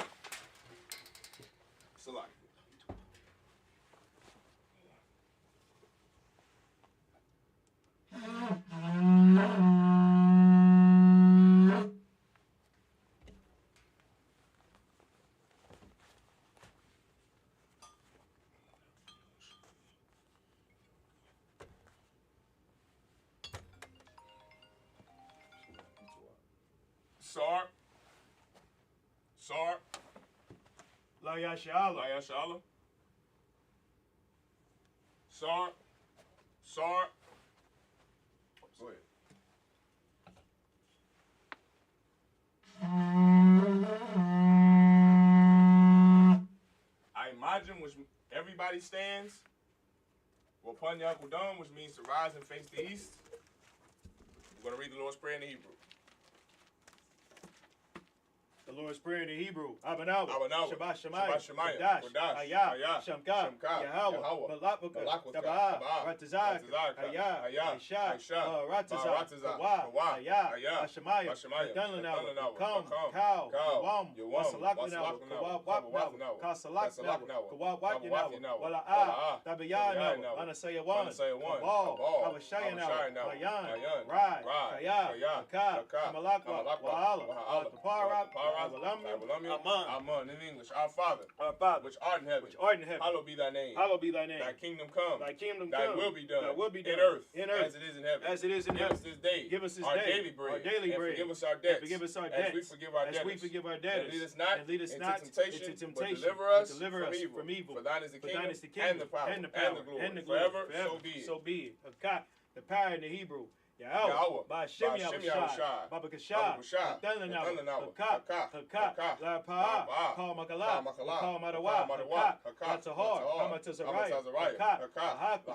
Salaki. Sar. La Yashala. La Yashala. Sar. Go ahead. I imagine, which everybody stands. Wapan Yakudam, which means to rise and face the east. We're going to read the Lord's Prayer in the Hebrew. The Lord's Prayer in the Hebrew. Abanawa. Shabbat Shemayah. Kodash. Ayah. Shamka. Yahweh. Balakbaka. Tabah. Ratazak. Ayah. Aisha. Ratazak. Kawa. Ayah. Ashemayah. Dunlanawa. Kam. Cow. Yawam. Wasalaknawa. Kawapnawa. Kasalaknawa. Kawapnawa. Wala'ah. Tabayanawa. Anasayawan. Kabal. Awashayanawa. Mayan. Rai. Kaya. Ka. Kamalakwa. Wa'ala. Kaparak. Amen. In English, our Father, which art in heaven, hallowed be thy name. Thy kingdom come. Thy will be done. In earth, as it is in heaven. Give us this day our daily bread. And forgive us our debts. As we forgive our debtors. And lead us not into temptation, but deliver us from evil. For thine is the kingdom, and the power, and the glory, forever. So be it. The power in the Hebrew. Yahweh, by Shem Yahushai, Baba Kashai, Delanawa, Haka, La Pa, Kal Makala, Kal Madawa, Haka, Latahar, Hamatazariah, Haka, Haka,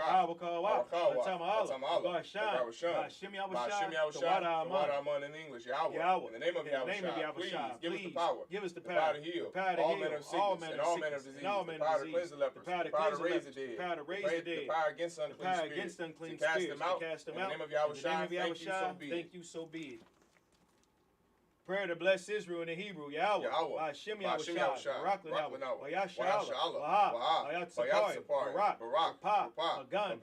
Awakawa, Tamala, Garshan, by Shem Yahushai, the Wada Aman in English, Yahweh, in the name of Yahushai, please give us the power to heal all manner of sickness and all manner of disease, the power to cleanse the lepers, the power to raise the dead, the power against unclean spirits, cast them out. In the name of Yahushua, thank you, so be it. Prayer to bless Israel in the Hebrew. Yahweh. By Shem Yahushai. Barak Lanawa. Wayashala. Waha. Wayatsapari. Barak. Hagan.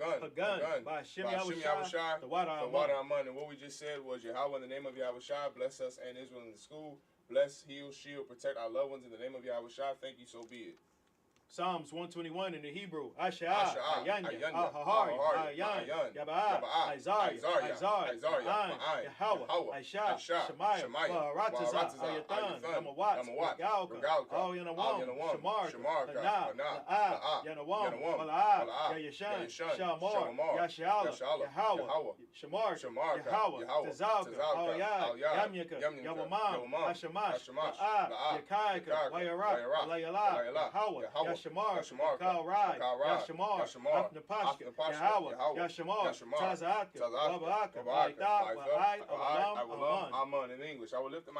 By Shem Yahushai. The Wada Aman. And what we just said was Yahweh in the name of Yahushai. Bless us and Israel in the school. Bless, heal, shield, protect our loved ones in the name of Yahushai. Thank you, so be it. Psalms 121 in the Hebrew. Asha, Ayanya, Ahahari, Ayan, Yabaa, Isaiah, Yahweh, Aisha, Shemaiah, Rataza, Ayatan, Namawat, Galka, Yanawam, Shamar, La'a, Yanawam, Mala'a, Yayashan, Shamar, Yashala, Yahweh, Shamar, Yahweh, Tazalka, Yamyaka, Yawamam, Ashamash, La'a, Yakaika, Wayara, Layala, Yahweh, Yashamar, Kal Rai, Yashamar, Apnapashka, Yahweh, Yashamar, Tazatka, Wabaka, Baita, Wa'ai, Aman. In English, I will lift up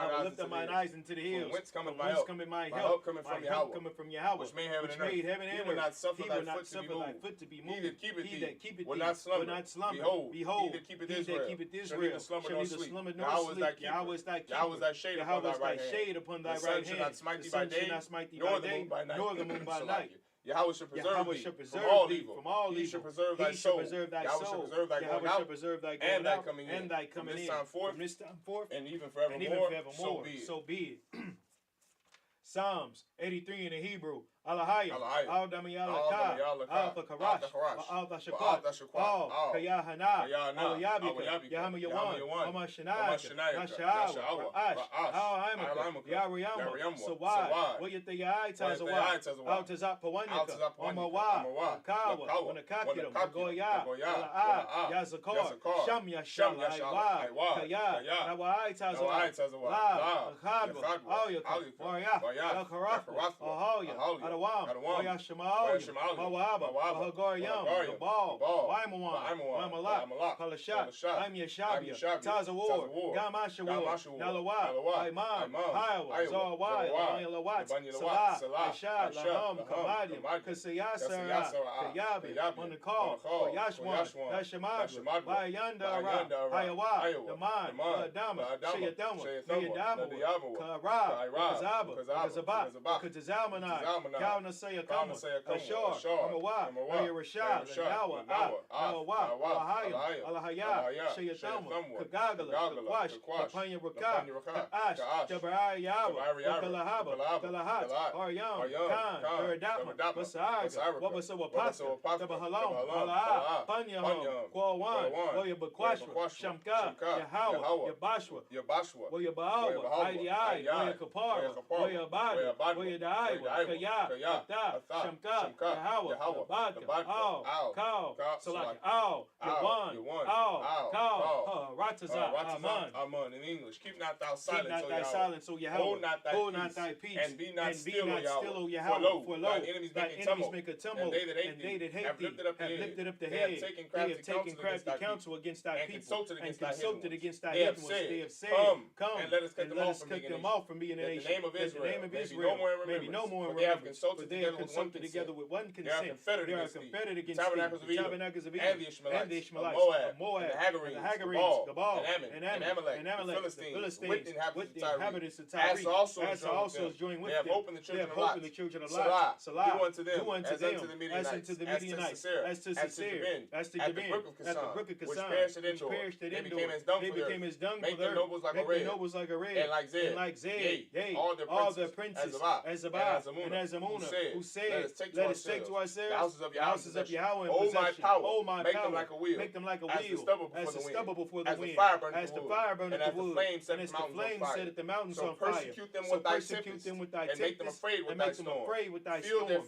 mine eyes into the hills. Whence cometh my help? My help cometh from Yahweh, which made heaven and earth. He will not suffer thy foot to be moved. He that keepeth thee will not slumber. Behold, he that keepeth Israel shall neither slumber nor sleep. Yahweh is thy shade upon thy right hand. The sun shall not smite thee by day, nor the moon by night. Yahweh shall preserve thee from all evil. He shall preserve thy soul. Yahweh shall preserve thy going out and thy coming in. From this time forth and even forevermore. So be it. Psalms 83 in the Hebrew. Alahaya, Al-Damiyalaka, Al-Fakarash, Al-Dashakwat, Al-Kayahana, Al-Yabika, Yahamayawan, Amashanayaka, Nashawa, Ash, Al-Haimaka, Yariyama, Sawad, Wayatayai Tazawa, Al-Tazap Pawanyaka, Omawa, Kawa, Wanakakidam, Goya, Ala'a, Yazakar, Shamya Shalai, Kaya, Nawai Tazawa, La, Khadwa, Alyaka, Waya, Al-Karafa, Ahoya, Adawam, Oyashamalim, Mawaba, Hagoryam, Gabal, Waimawan, Waimalak, Palashat, I'm Yeshabia, Tazawar, Gamashawar, Nalawa, Imam, Haiwa, Zawai, Lawat, Salah, Ishab, Laham, Kamadim, Kasayasa, Kayabi, Monakal, Yashwan, Yashamagu, Bayanda, Hayawa, Daman, Dama, Shayatama, Yadamu, Kara, Kazaba, Kazalmanai, Kalna Sayakama, Ashar, Amawa, Rashad, Nawa, Nawa, Alahaya, Alahaya, Shayatama, Kagagala, Wash, Kapanya Raka, Ash, Jabarayaba, Kalahaba, Kalahat, Aryam, Khan, Veradapma, Basaga, Wabasawapasa, Dabahalam, Pala, Panyam, Kwawan, Oya Bakwashwa, Shamka, Yahawa, Yabashwa, Oya Baawa, Idi, Oya Kapara, Oya Bada, Oya Daiwa, Kaya, Shamka, Yahawa, Baka, Kal, Salaki, Yawan, Kal, Rataza, Aman, in English. Keep not thou silent, O Yahweh. Hold not thy peace, and be not still, O Yahweh. For lo, thine enemies make a tumult, and they that hate have thee lifted up the head. They have taken crafty counsel against thy people, and consulted against thy They have hidden ones. They have said, Come, and let us cut them off from being a nation. The name of Israel may be no more in remembrance. For they have consulted together with one consent. They are confederate against the Tabernacles of Edom, and the Ishmaelites, of Moab, and the Hagarenes, Gabal, and Amalek, the Philistines, with the inhabitants of Tyre. As also is joined with them. They have opened the children of Lot. Salah, do unto them, as unto the Midianites, as to Sisera, as to Jabin, at the brook of Kasan, which perished at Endor. They became as dung for the earth. Make the nobles like a red, and like Zed, yea, all their princes, as Zabah, and as Amunah, who said, let us take to ourselves the houses of Yahweh in possession. O my power, make them like a wheel, as the stubble before the wind, as the fire burneth the wood, and as the flame set the mountains on fire. So persecute them with thy tempest, and make them afraid with thy storm. Fill their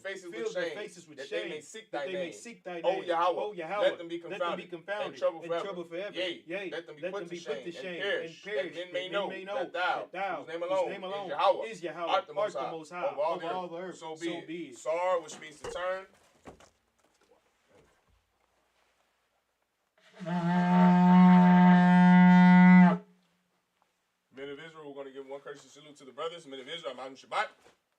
faces with shame, that they may seek thy name. O Yahweh, let them be confounded, and trouble forever. Yea, let them be put to shame, and perish, that men may know that thou, whose name alone is Yahweh, art the most high over all the earth. So be it. Sar, which means to turn. Men of Israel, we're going to give one courtesy salute to the brothers. Men of Israel, Amadim Shabbat,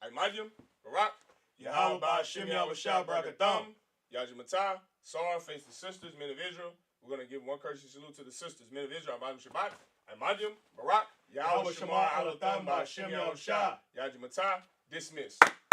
Aymadim, Barak, Yahweh Ba'Shem Yahweh Shah Barakatham, Yajimatah, Sar, face the sisters. Men of Israel, we're going to give one courtesy salute to the sisters. Men of Israel, Amadim Shabbat, Aymadim, Barak, Yahweh Shema Alatham Ba'Shem Yahweh Shah, Yajimatah, dismiss.